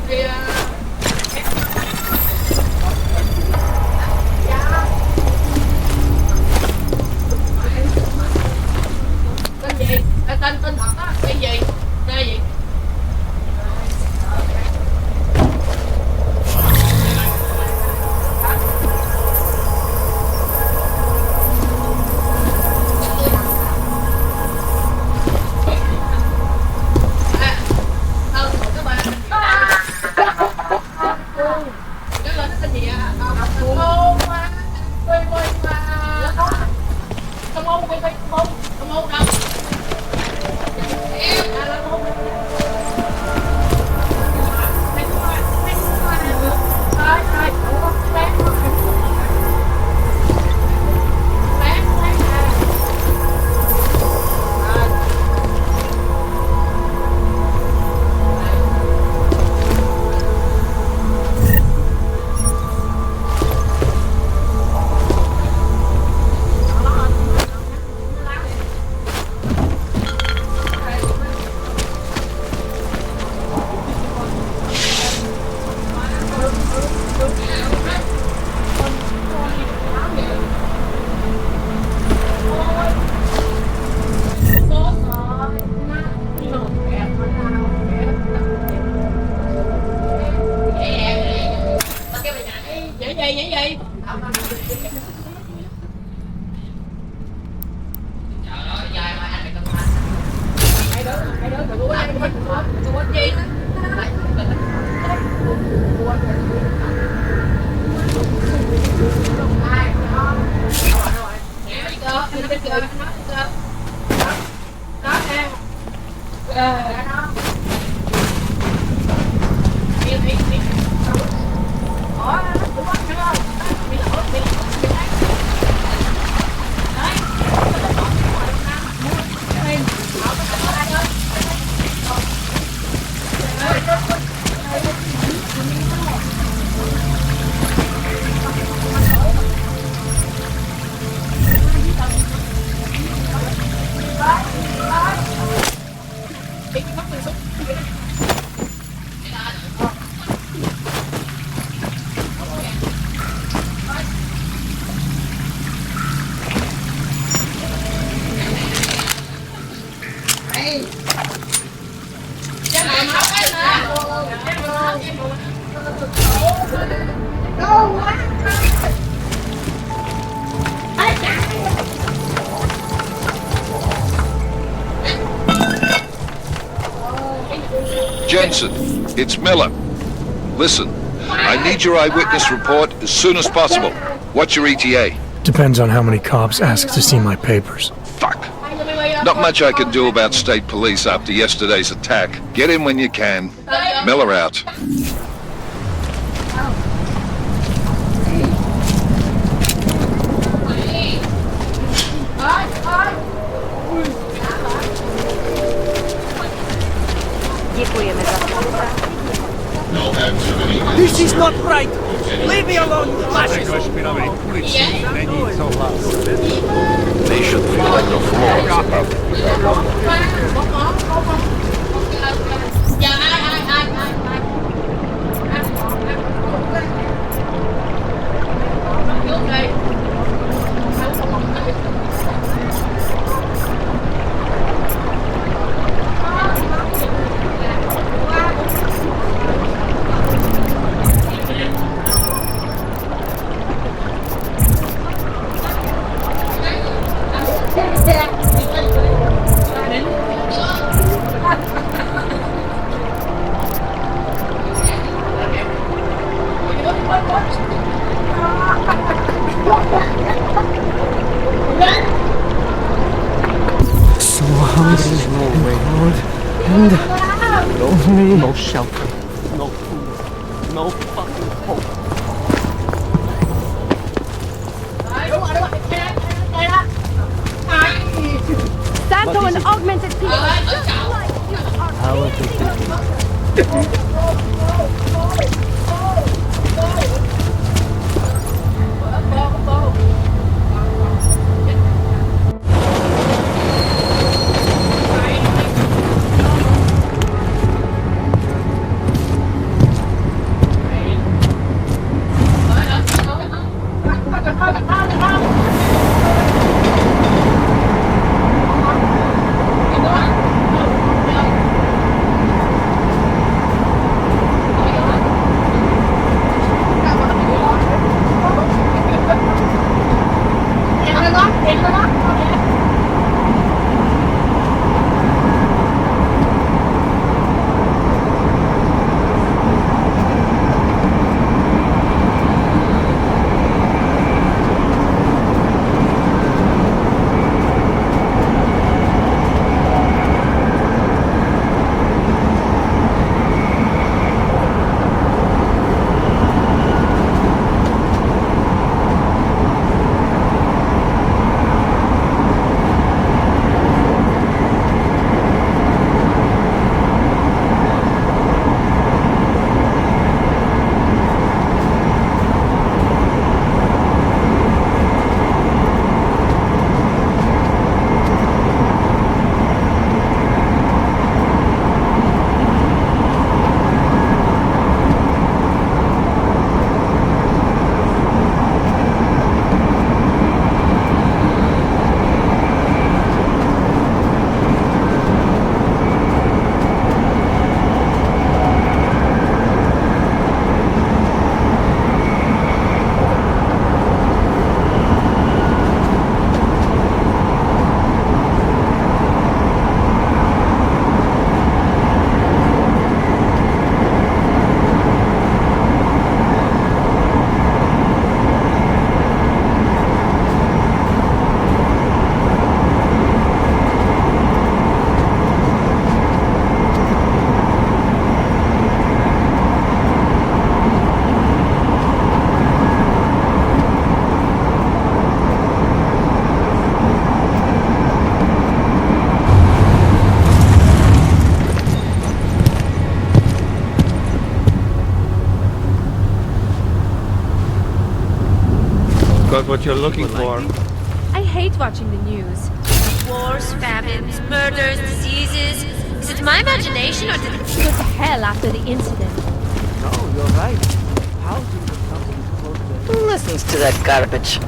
Thì tên gì? Tên thật á, tên gì? Tên gì? Jensen, it's Miller. Listen, I need your eyewitness report as soon as possible. What's your ETA? Depends on how many cops ask to see my papers. Fuck. Not much I can do about state police after yesterday's attack. Get in when you can. Miller out. Děkujeme za spolupráci. This is not right! Leave me alone, you fascist! They should feel like the floor is about to So hungry and cold, and lonely. No shelter, no food, no fucking hope. Santo and augmented people. How are they? got what you're looking for. I hate watching the news. Wars, famines, murders, diseases. Is it my imagination or did it go to hell after the incident? No, you're right. Housing becomes close to... Who listens to that garbage?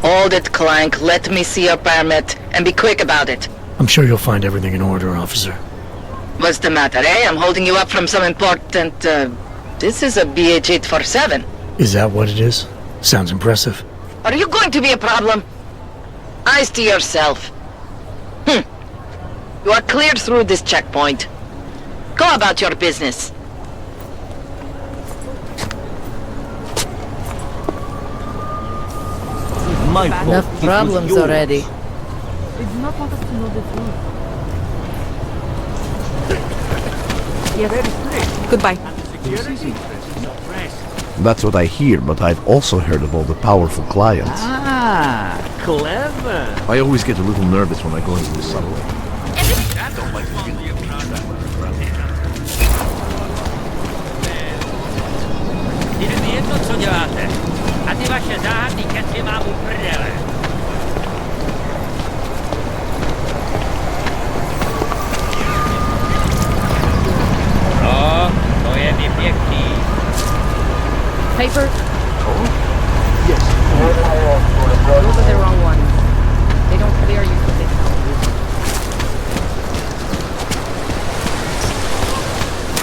Hold it, Clank. Let me see your permit, and be quick about it. I'm sure you'll find everything in order, officer. What's the matter, eh? I'm holding you up from some important, This is a BH-847. Is that what it is? Sounds impressive. Are you going to be a problem? Eyes to yourself. You are cleared through this checkpoint. Go about your business. Enough problems already. They do not want us to know the truth. Goodbye. That's what I hear, but I've also heard of all the powerful clients. Ah, clever. I always get a little nervous when I go into the subway. I don't like feeling Paper? Oh? Yes. Those are the wrong ones. They don't clear you for this.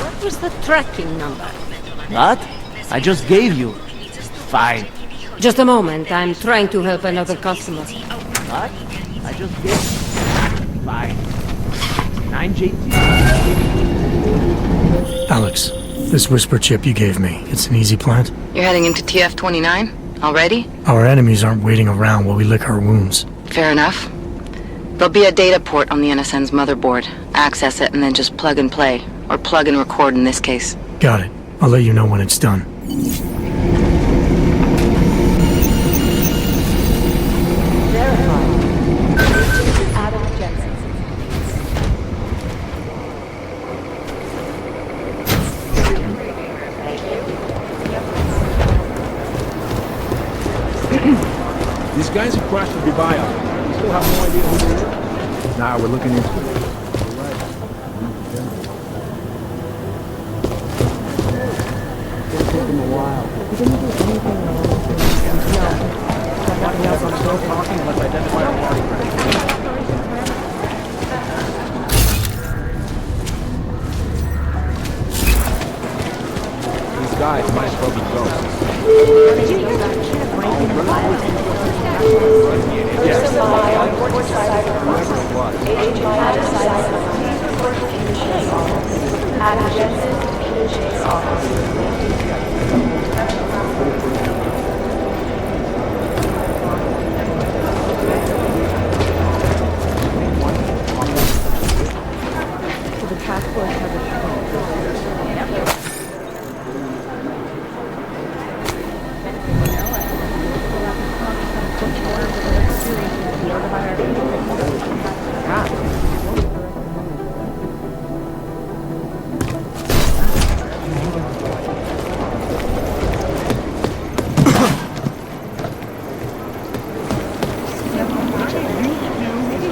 What was the tracking number? What? I just gave you. Fine. Just a moment, I'm trying to help another customer. What? I just gave you. Fine. 9JT. Alex, this whisper chip you gave me, it's an easy plant? You're heading into TF-29? Already? Our enemies aren't waiting around while we lick our wounds. Fair enough. There'll be a data port on the NSN's motherboard. Access it and then just plug and play. Or plug and record in this case. Got it. I'll let you know when it's done. These guys who crashed the Dubai we still have no idea who they are. Nah, we're looking into it. It's gonna take them a while. We didn't do anything wrong. Nothing else, I'm still talking. Let's identify our party. These guys might as well be ghosts.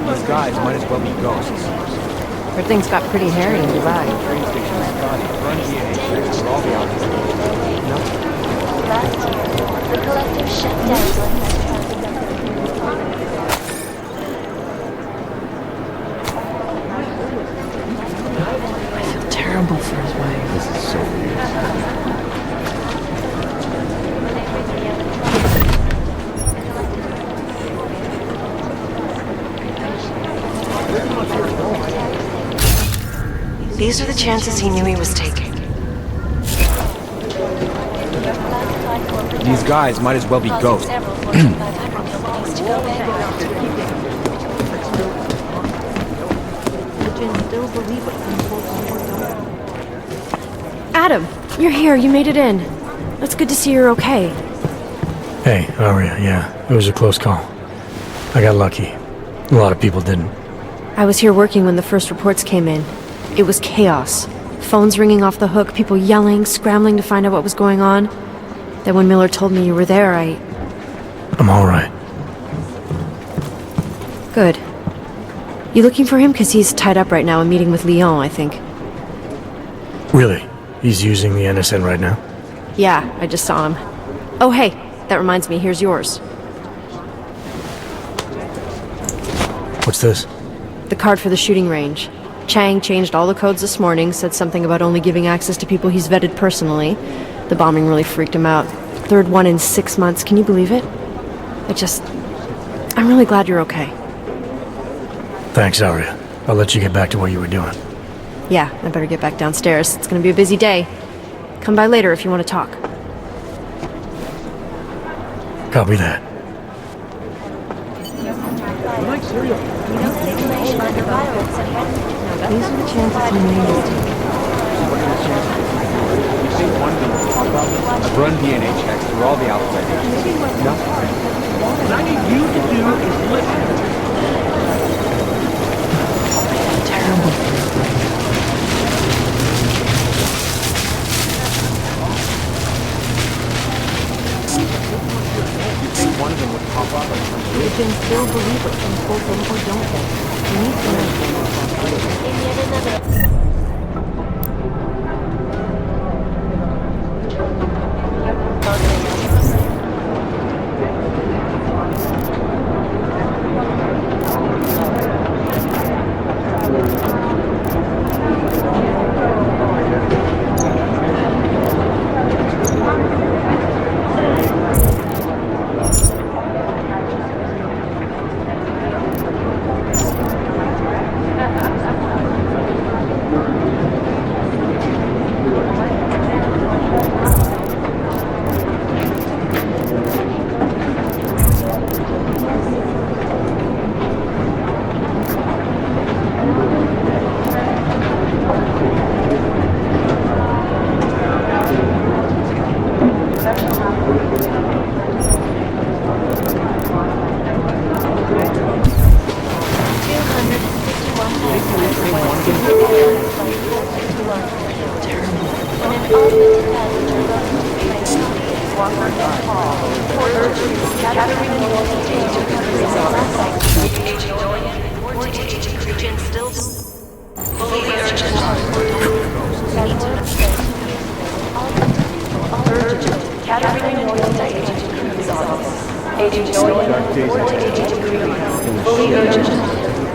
These guys might as well be ghosts. Everything's got pretty hairy in Dubai. Last year, the collective shut down. I feel terrible for his wife. This is so weird. These are the chances he knew he was taking. These guys might as well be ghosts. Adam, you're here. You made it in. It's good to see you're okay. Hey, Aria, yeah, it was a close call. I got lucky. A lot of people didn't. I was here working when the first reports came in. It was chaos. Phones ringing off the hook, people yelling, scrambling to find out what was going on. Then when Miller told me you were there, I'm alright. Good. You looking for him? Because he's tied up right now and meeting with Lyon, I think. Really? He's using the NSN right now? Yeah, I just saw him. Oh, hey, that reminds me, here's yours. What's this? The card for the shooting range. Chang changed all the codes this morning, said something about only giving access to people he's vetted personally. The bombing really freaked him out. Third one in 6 months, can you believe it? I'm really glad you're okay. Thanks, Arya. I'll let you get back to what you were doing. Yeah, I better get back downstairs. It's gonna be a busy day. Come by later if you want to talk. Copy that. These are the chances he made this to. You think one of them will pop up? I've run DNA checks through all the outside agents. Nothing. What I need you to do is listen. You think one of them would pop up? You can still believe it from both of them or don't they? You need to know.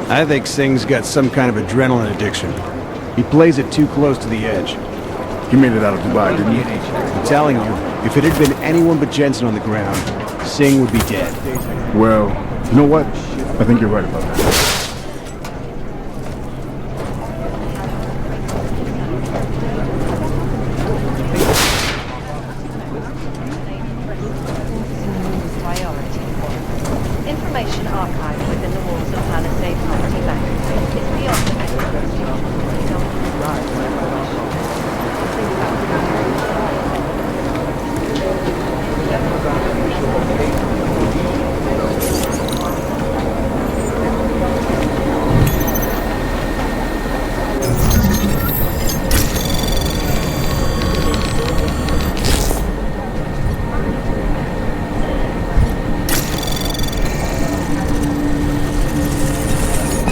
I think Singh's got some kind of adrenaline addiction. He plays it too close to the edge. He made it out of Dubai, didn't he? I'm telling you, if it had been anyone but Jensen on the ground, Singh would be dead. Well, you know what? I think you're right about that. Information archived within the walls of Palisade Property Bank is beyond the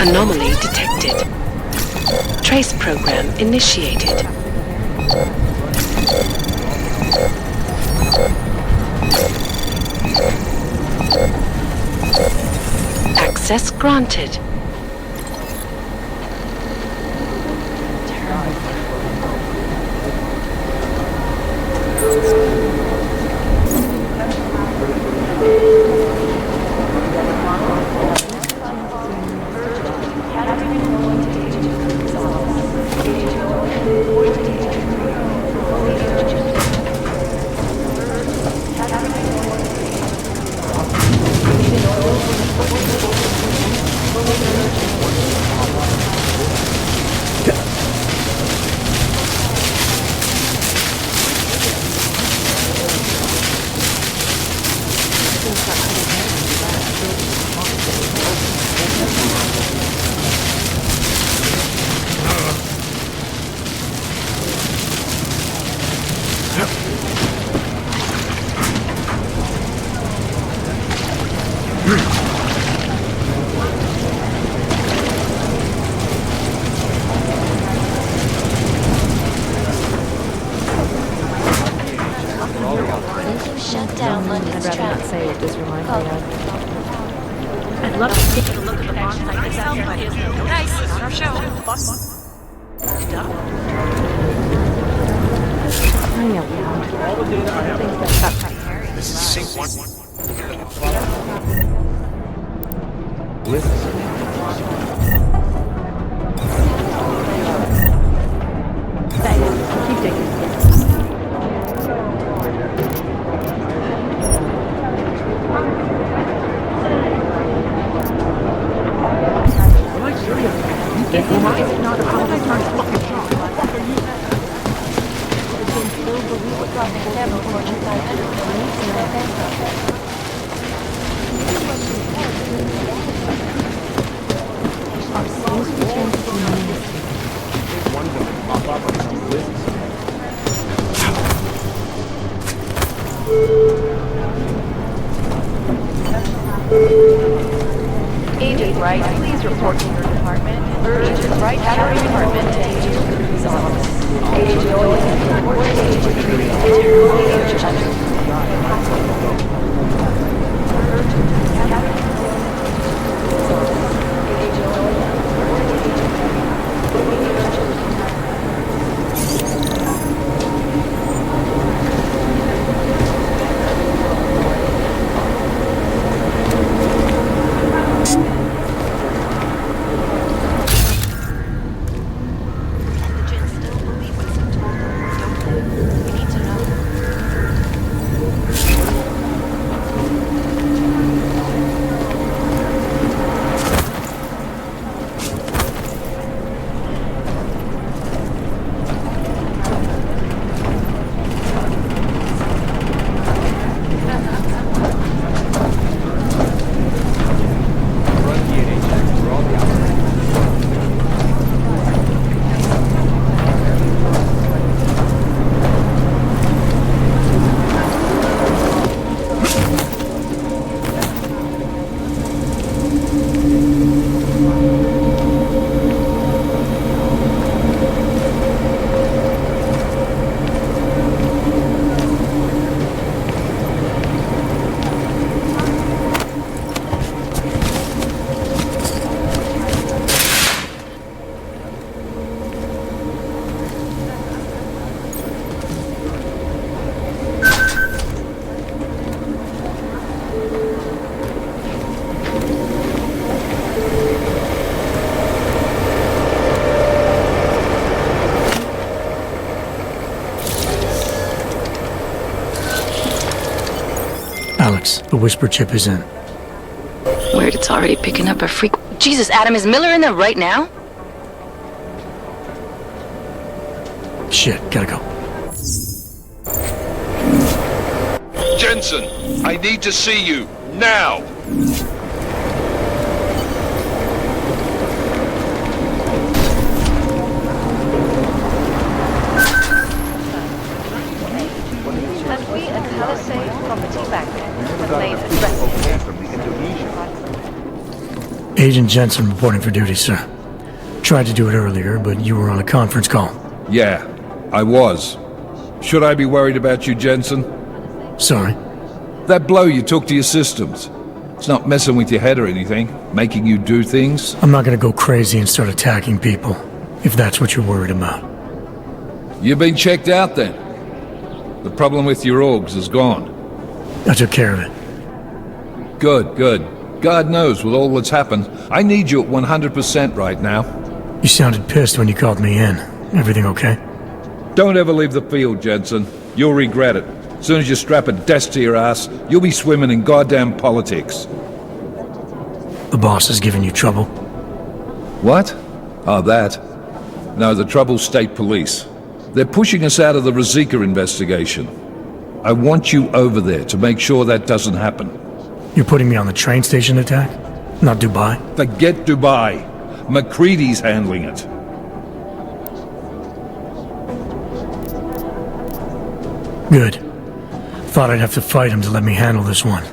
Anomaly detected. Trace program initiated. Access granted. say what this reminds me of. I'd love to take a look at the box like this out here. No dice, not our show. Hang out loud. This is sync one. Thanks. Keep digging. Agent Wright, please report to your department. Agent Wright, our department, and Agent Cree's office. Agent Owen, report to Agent Cree's Alex, the whisper chip is in. Weird, it's already picking up a freak. Jesus, Adam, is Miller in there right now? Shit, gotta go. Jensen, I need to see you, now! And we at Palisade Property Bank have made addresses. Agent Jensen reporting for duty, sir. Tried to do it earlier, but you were on a conference call. Yeah, I was. Should I be worried about you, Jensen? Sorry? That blow you took to your systems. It's not messing with your head or anything, making you do things. I'm not gonna go crazy and start attacking people, if that's what you're worried about. You've been checked out then. The problem with your orgs is gone. I took care of it. Good, good. God knows with all that's happened, I need you at 100% right now. You sounded pissed when you called me in. Everything okay? Don't ever leave the field, Jensen. You'll regret it. As soon as you strap a desk to your ass, you'll be swimming in goddamn politics. The boss is giving you trouble? What? Oh, that? No, the trouble's state police. They're pushing us out of the Rosica investigation. I want you over there to make sure that doesn't happen. You're putting me on the train station attack? Not Dubai? Forget Dubai. McCready's handling it. Good. Thought I'd have to fight him to let me handle this one.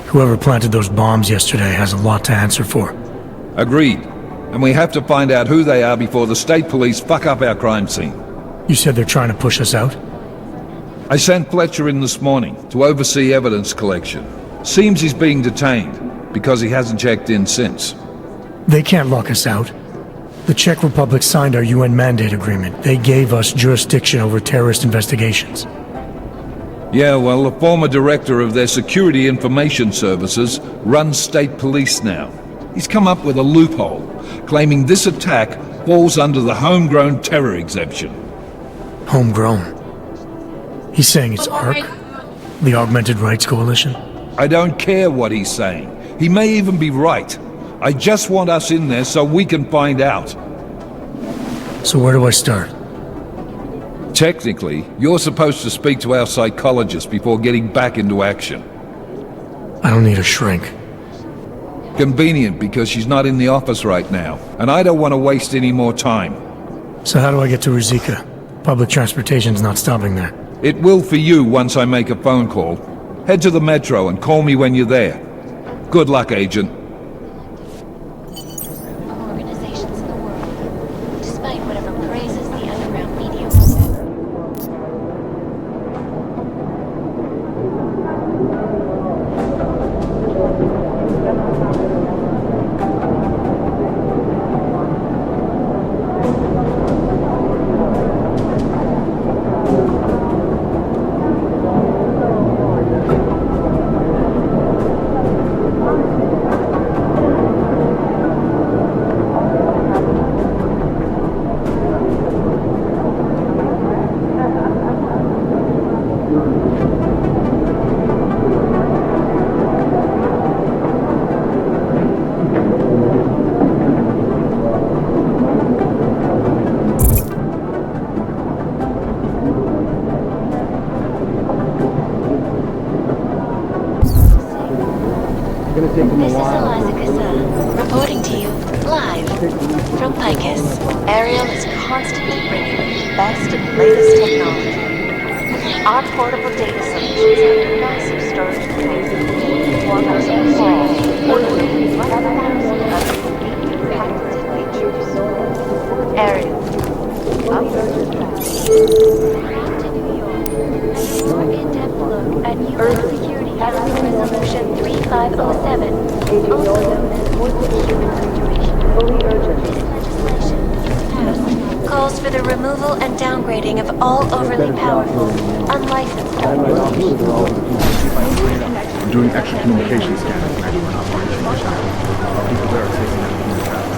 Whoever planted those bombs yesterday has a lot to answer for. Agreed. And we have to find out who they are before the state police fuck up our crime scene. You said they're trying to push us out? I sent Fletcher in this morning to oversee evidence collection. Seems he's being detained because he hasn't checked in since. They can't lock us out. The Czech Republic signed our UN mandate agreement. They gave us jurisdiction over terrorist investigations. Yeah, well, the former director of their security information services runs state police now. He's come up with a loophole, claiming this attack falls under the homegrown terror exemption. Homegrown? He's saying it's ARC? The Augmented Rights Coalition? I don't care what he's saying. He may even be right. I just want us in there so we can find out. So where do I start? Technically, you're supposed to speak to our psychologist before getting back into action. I don't need a shrink. Convenient because she's not in the office right now, and I don't want to waste any more time. So how do I get to Rizika? Public transportation's not stopping there. It will for you once I make a phone call. Head to the metro and call me when you're there. Good luck, Agent. Organizations in the world, despite whatever praises the underground media. Reporting to you, live, from Picus. Ariel is constantly bringing the best and latest technology. Our portable data solutions have massive storage capacity, 4,000 walls, more than 1,000 other patented features. Ariel, to New York, a more in-depth look at U.S. security Housing Resolution 3507, also known as Human Situation. This legislation, if passed, calls for the removal and downgrading of all overly powerful, unlicensed organizations. I'm doing extra communication scanners to make sure we're not finding much out. People there are taking out human traffic.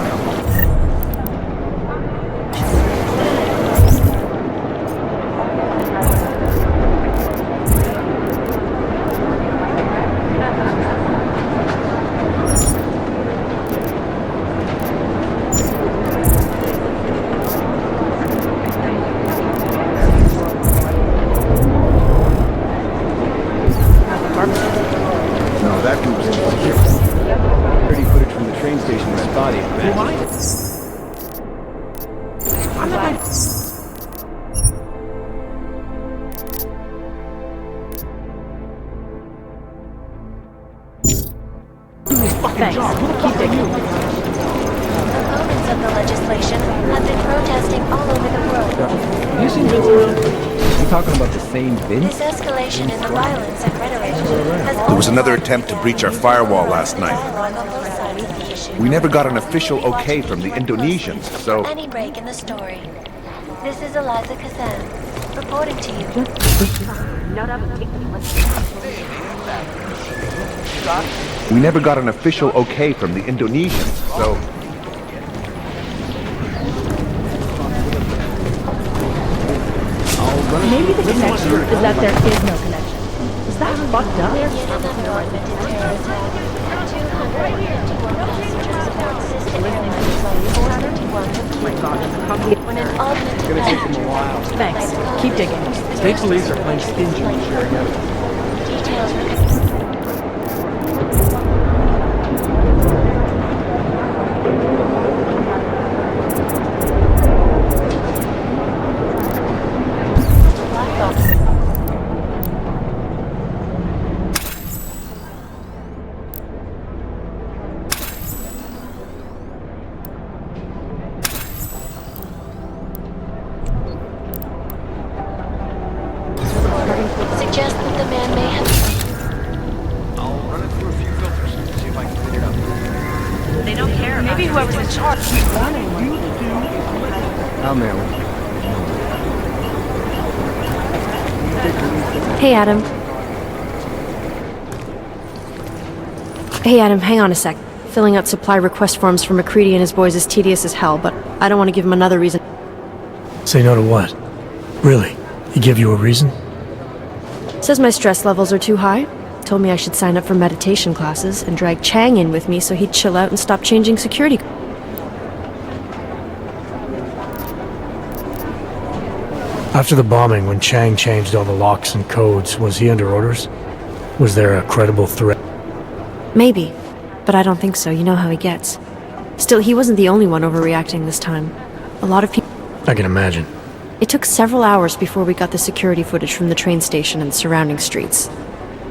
Thanks. Keep digging. Opponents of the legislation have been protesting all over the world. Have you seen Vince around? You talking about the same Vince? This escalation in the violence and rhetoric has There was another attempt to breach our firewall last night. dialogue on both sides of the issue. We never got an official okay from the Indonesians, so... Any break in the story. This is Eliza Kazan, reporting to you. We never got an official okay from the Indonesians, so... Maybe the connection is that there is no connection. Is that fucked up? Yet another augmented terror attack. 251 passengers aboard sister airlines flight 451 were killed. When an augmented passenger... Thanks. Keep digging. State police are playing stingy with sharing evidence. Details were... charge. I'll mail it. Hey, Adam. Hey, Adam, hang on a sec. Filling out supply request forms for McCready and his boys is tedious as hell, but I don't want to give him another reason. Say no to what? Really? He give you a reason? Says my stress levels are too high. Told me I should sign up for meditation classes and drag Chang in with me so he'd chill out and stop changing security. After the bombing, when Chang changed all the locks and codes, was he under orders? Was there a credible threat? Maybe, but I don't think so. You know how he gets. Still, he wasn't the only one overreacting this time. A lot of people... I can imagine. It took several hours before we got the security footage from the train station and surrounding streets.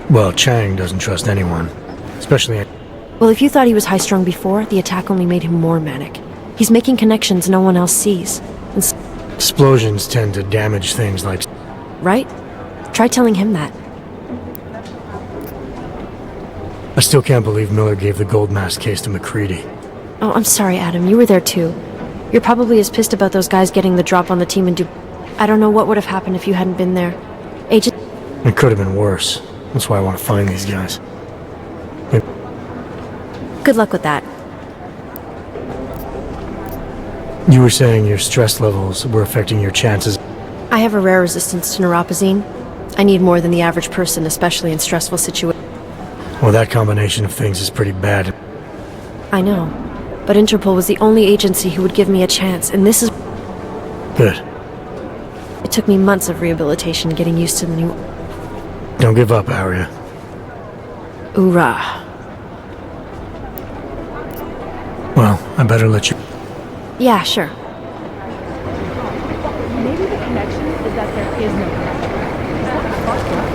Well, Chang doesn't trust anyone, especially... Well, if you thought he was high-strung before, the attack only made him more manic. He's making connections no one else sees. And explosions tend to damage things like... Right? Try telling him that. I still can't believe Miller gave the gold mask case to McCready. Oh, I'm sorry, Adam. You were there too. You're probably as pissed about those guys getting the drop on the team in I don't know what would have happened if you hadn't been there. Agent... It could have been worse. That's why I want to find these guys. Good luck with that. You were saying your stress levels were affecting your chances. I have a rare resistance to neuropazine. I need more than the average person, especially in stressful situations. Well, that combination of things is pretty bad. I know. But Interpol was the only agency who would give me a chance, and this is... Good. It took me months of rehabilitation getting used to the new... Don't give up, Aria. Hoorah. Well, I better let you... Yeah, sure. Maybe the connection is that there is no connection. Is that fucked up?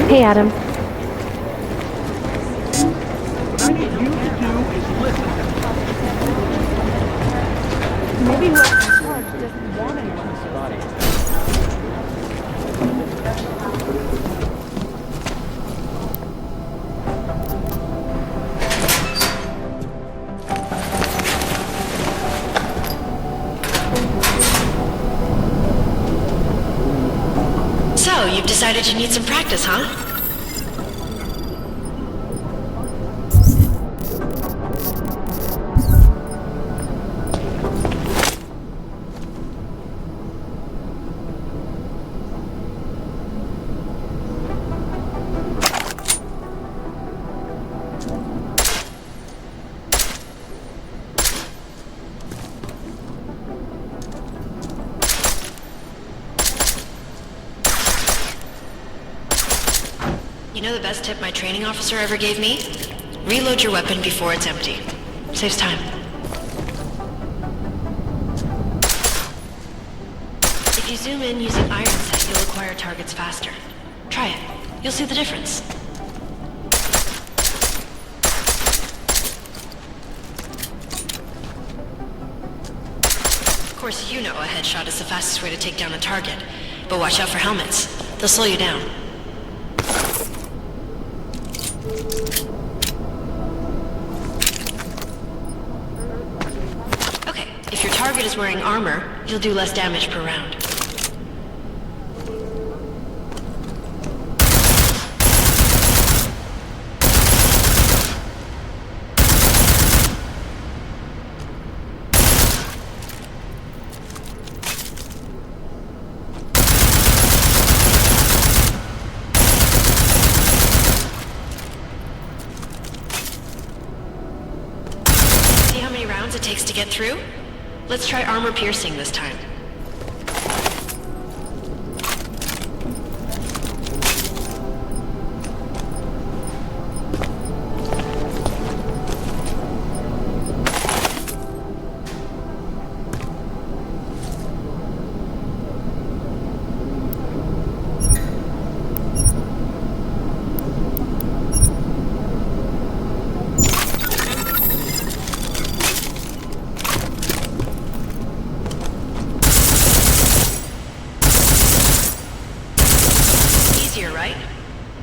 Hey, Adam. Maybe whoever's in charge doesn't want anyone to survive. So, you've decided you need some practice, huh? You know the best tip my training officer ever gave me? Reload your weapon before it's empty. Saves time. If you zoom in using iron sight, you'll acquire targets faster. Try it. You'll see the difference. Of course, you know a headshot is the fastest way to take down a target. But watch out for helmets. They'll slow you down. If your target is wearing armor, you'll do less damage per round. takes to get through? Let's try armor piercing this time.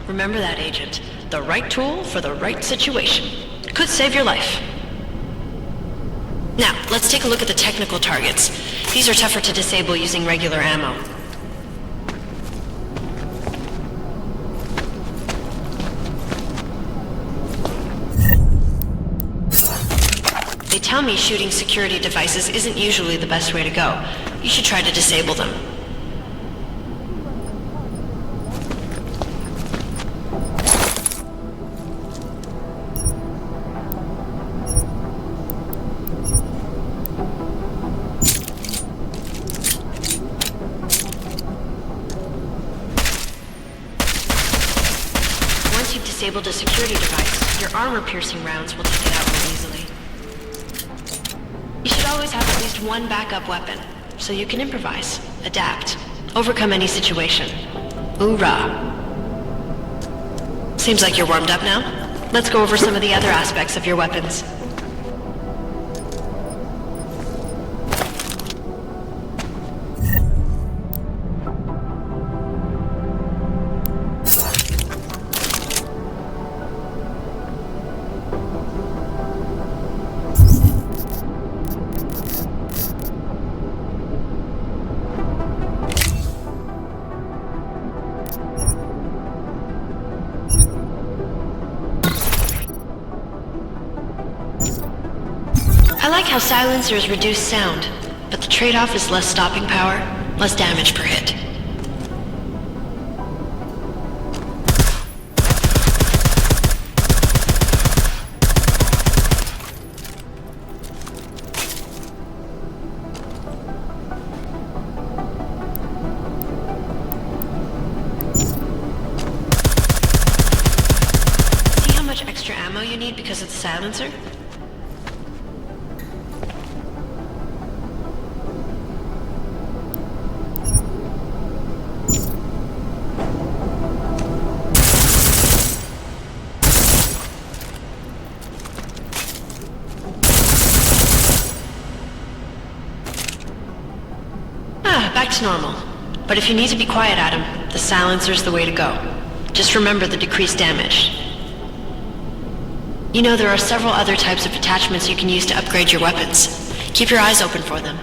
Remember that, Agent. The right tool for the right situation. It could save your life. Now, let's take a look at the technical targets. These are tougher to disable using regular ammo. They tell me shooting security devices isn't usually the best way to go. You should try to disable them. Disabled a security device, your armor-piercing rounds will take it out more easily. You should always have at least one backup weapon, so you can improvise, adapt, overcome any situation. Hoorah! Seems like you're warmed up now. Let's go over some of the other aspects of your weapons. I like how silencers reduce sound, but the trade-off is less stopping power, less damage per hit. See how much extra ammo you need because of the silencer? Back to normal. But if you need to be quiet, Adam, the silencer's the way to go. Just remember the decreased damage. You know, there are several other types of attachments you can use to upgrade your weapons. Keep your eyes open for them.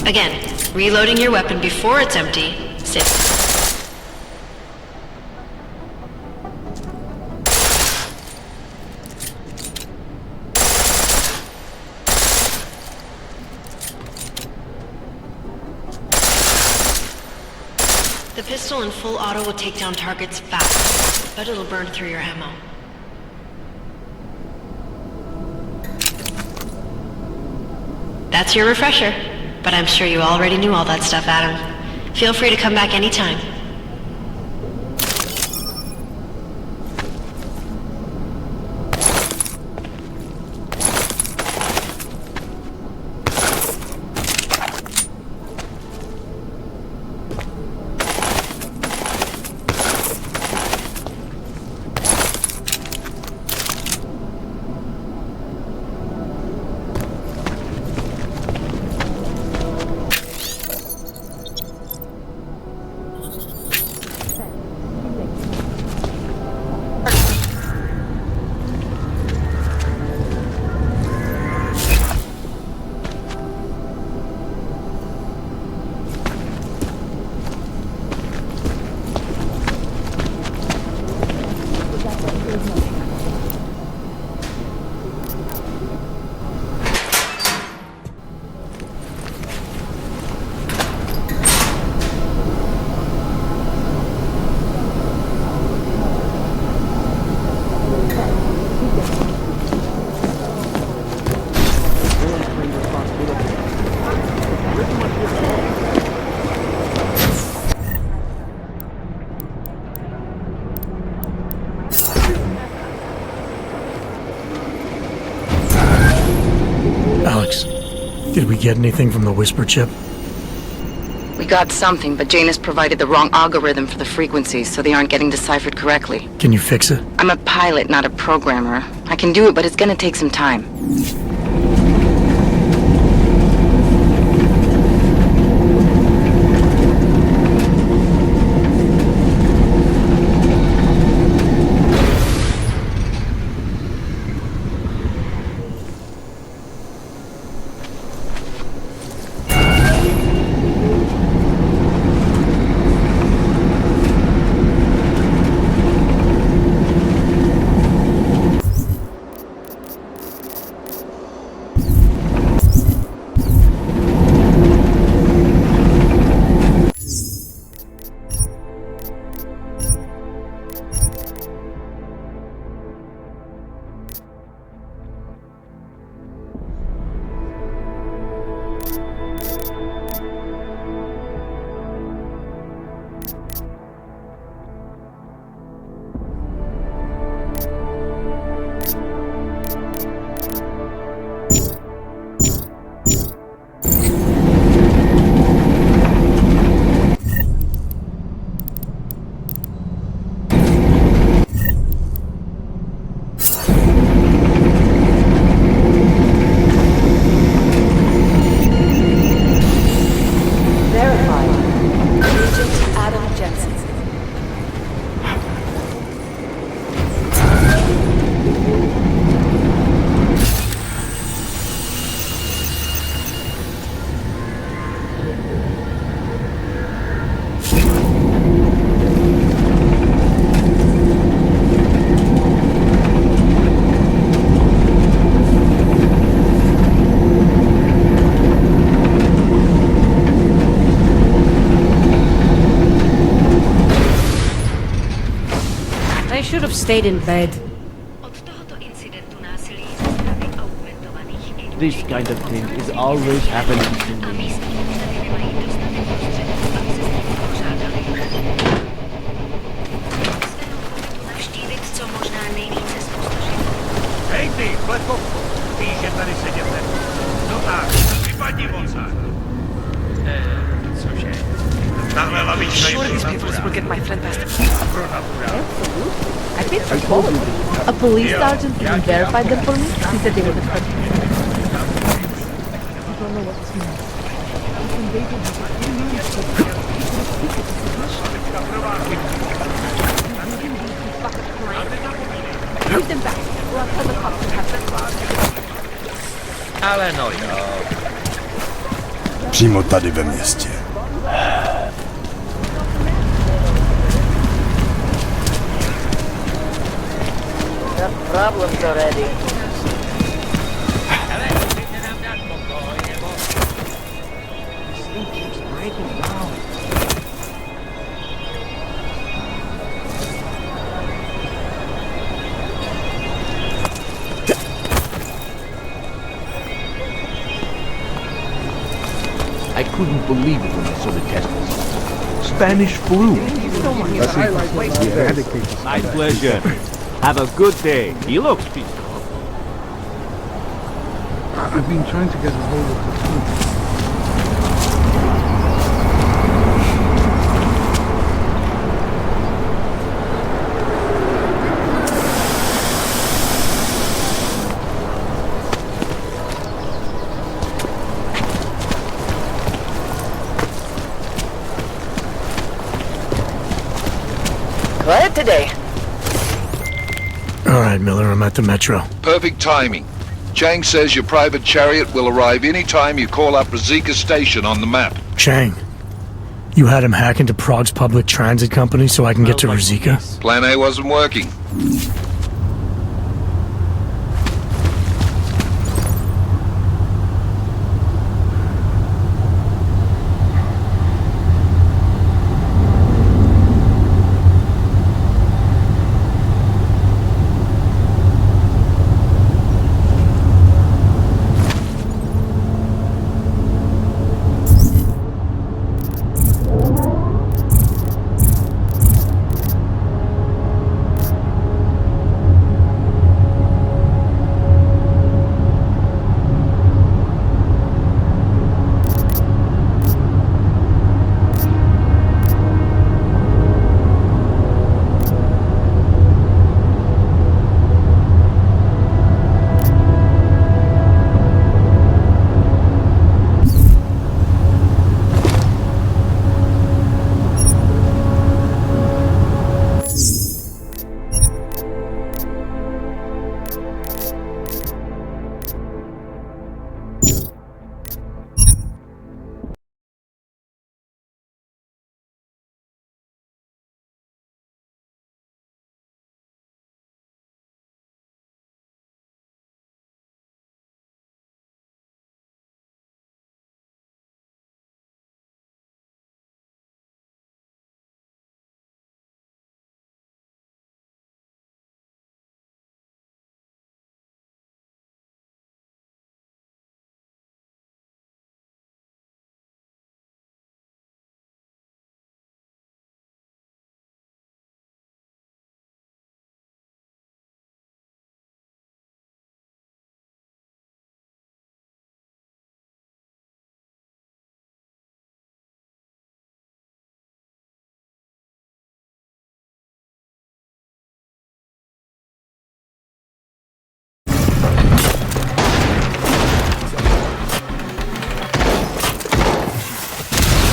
Again, reloading your weapon before it's empty. Safe. The pistol in full auto will take down targets fast, but it'll burn through your ammo. That's your refresher, but I'm sure you already knew all that stuff, Adam. Feel free to come back anytime. Did we get anything from the Whisper chip? We got something, but Janus provided the wrong algorithm for the frequencies, so they aren't getting deciphered correctly. Can you fix it? I'm a pilot, not a programmer. I can do it, but it's gonna take some time. Stayed in bed. This kind of thing is always happening to me. Hej ty, Fletko! Víš, že tady seděte. No tak, vypadni moca. Cože? Tahle lavička je I paid for both. A police sergeant even verified them for me. He said they were the first. I don't know what this means. Bring them back, or I'll tell the cops to have them. Ale no jo. Přímo tady ve městě. Enough problems already. I couldn't believe it when I saw the test results. Spanish flu. My pleasure. Have a good day. He looks peaceful. I've been trying to get a hold of the team. Quiet today. All right, Miller, I'm at the Metro. Perfect timing. Chang says your private chariot will arrive any time you call up Rosika Station on the map. Chang, you had him hack into Prague's public transit company so I can get to Rosika? Plan A wasn't working.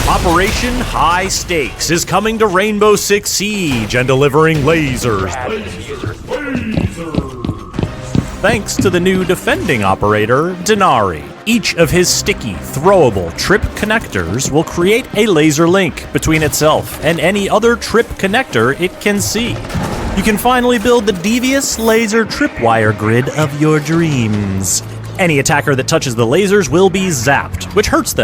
Operation High Stakes is coming to Rainbow Six Siege and delivering lasers. Thanks to the new defending operator, Denari. Each of his sticky, throwable trip connectors will create a laser link between itself and any other trip connector it can see. You can finally build the devious laser tripwire grid of your dreams. Any attacker that touches the lasers will be zapped, which hurts them.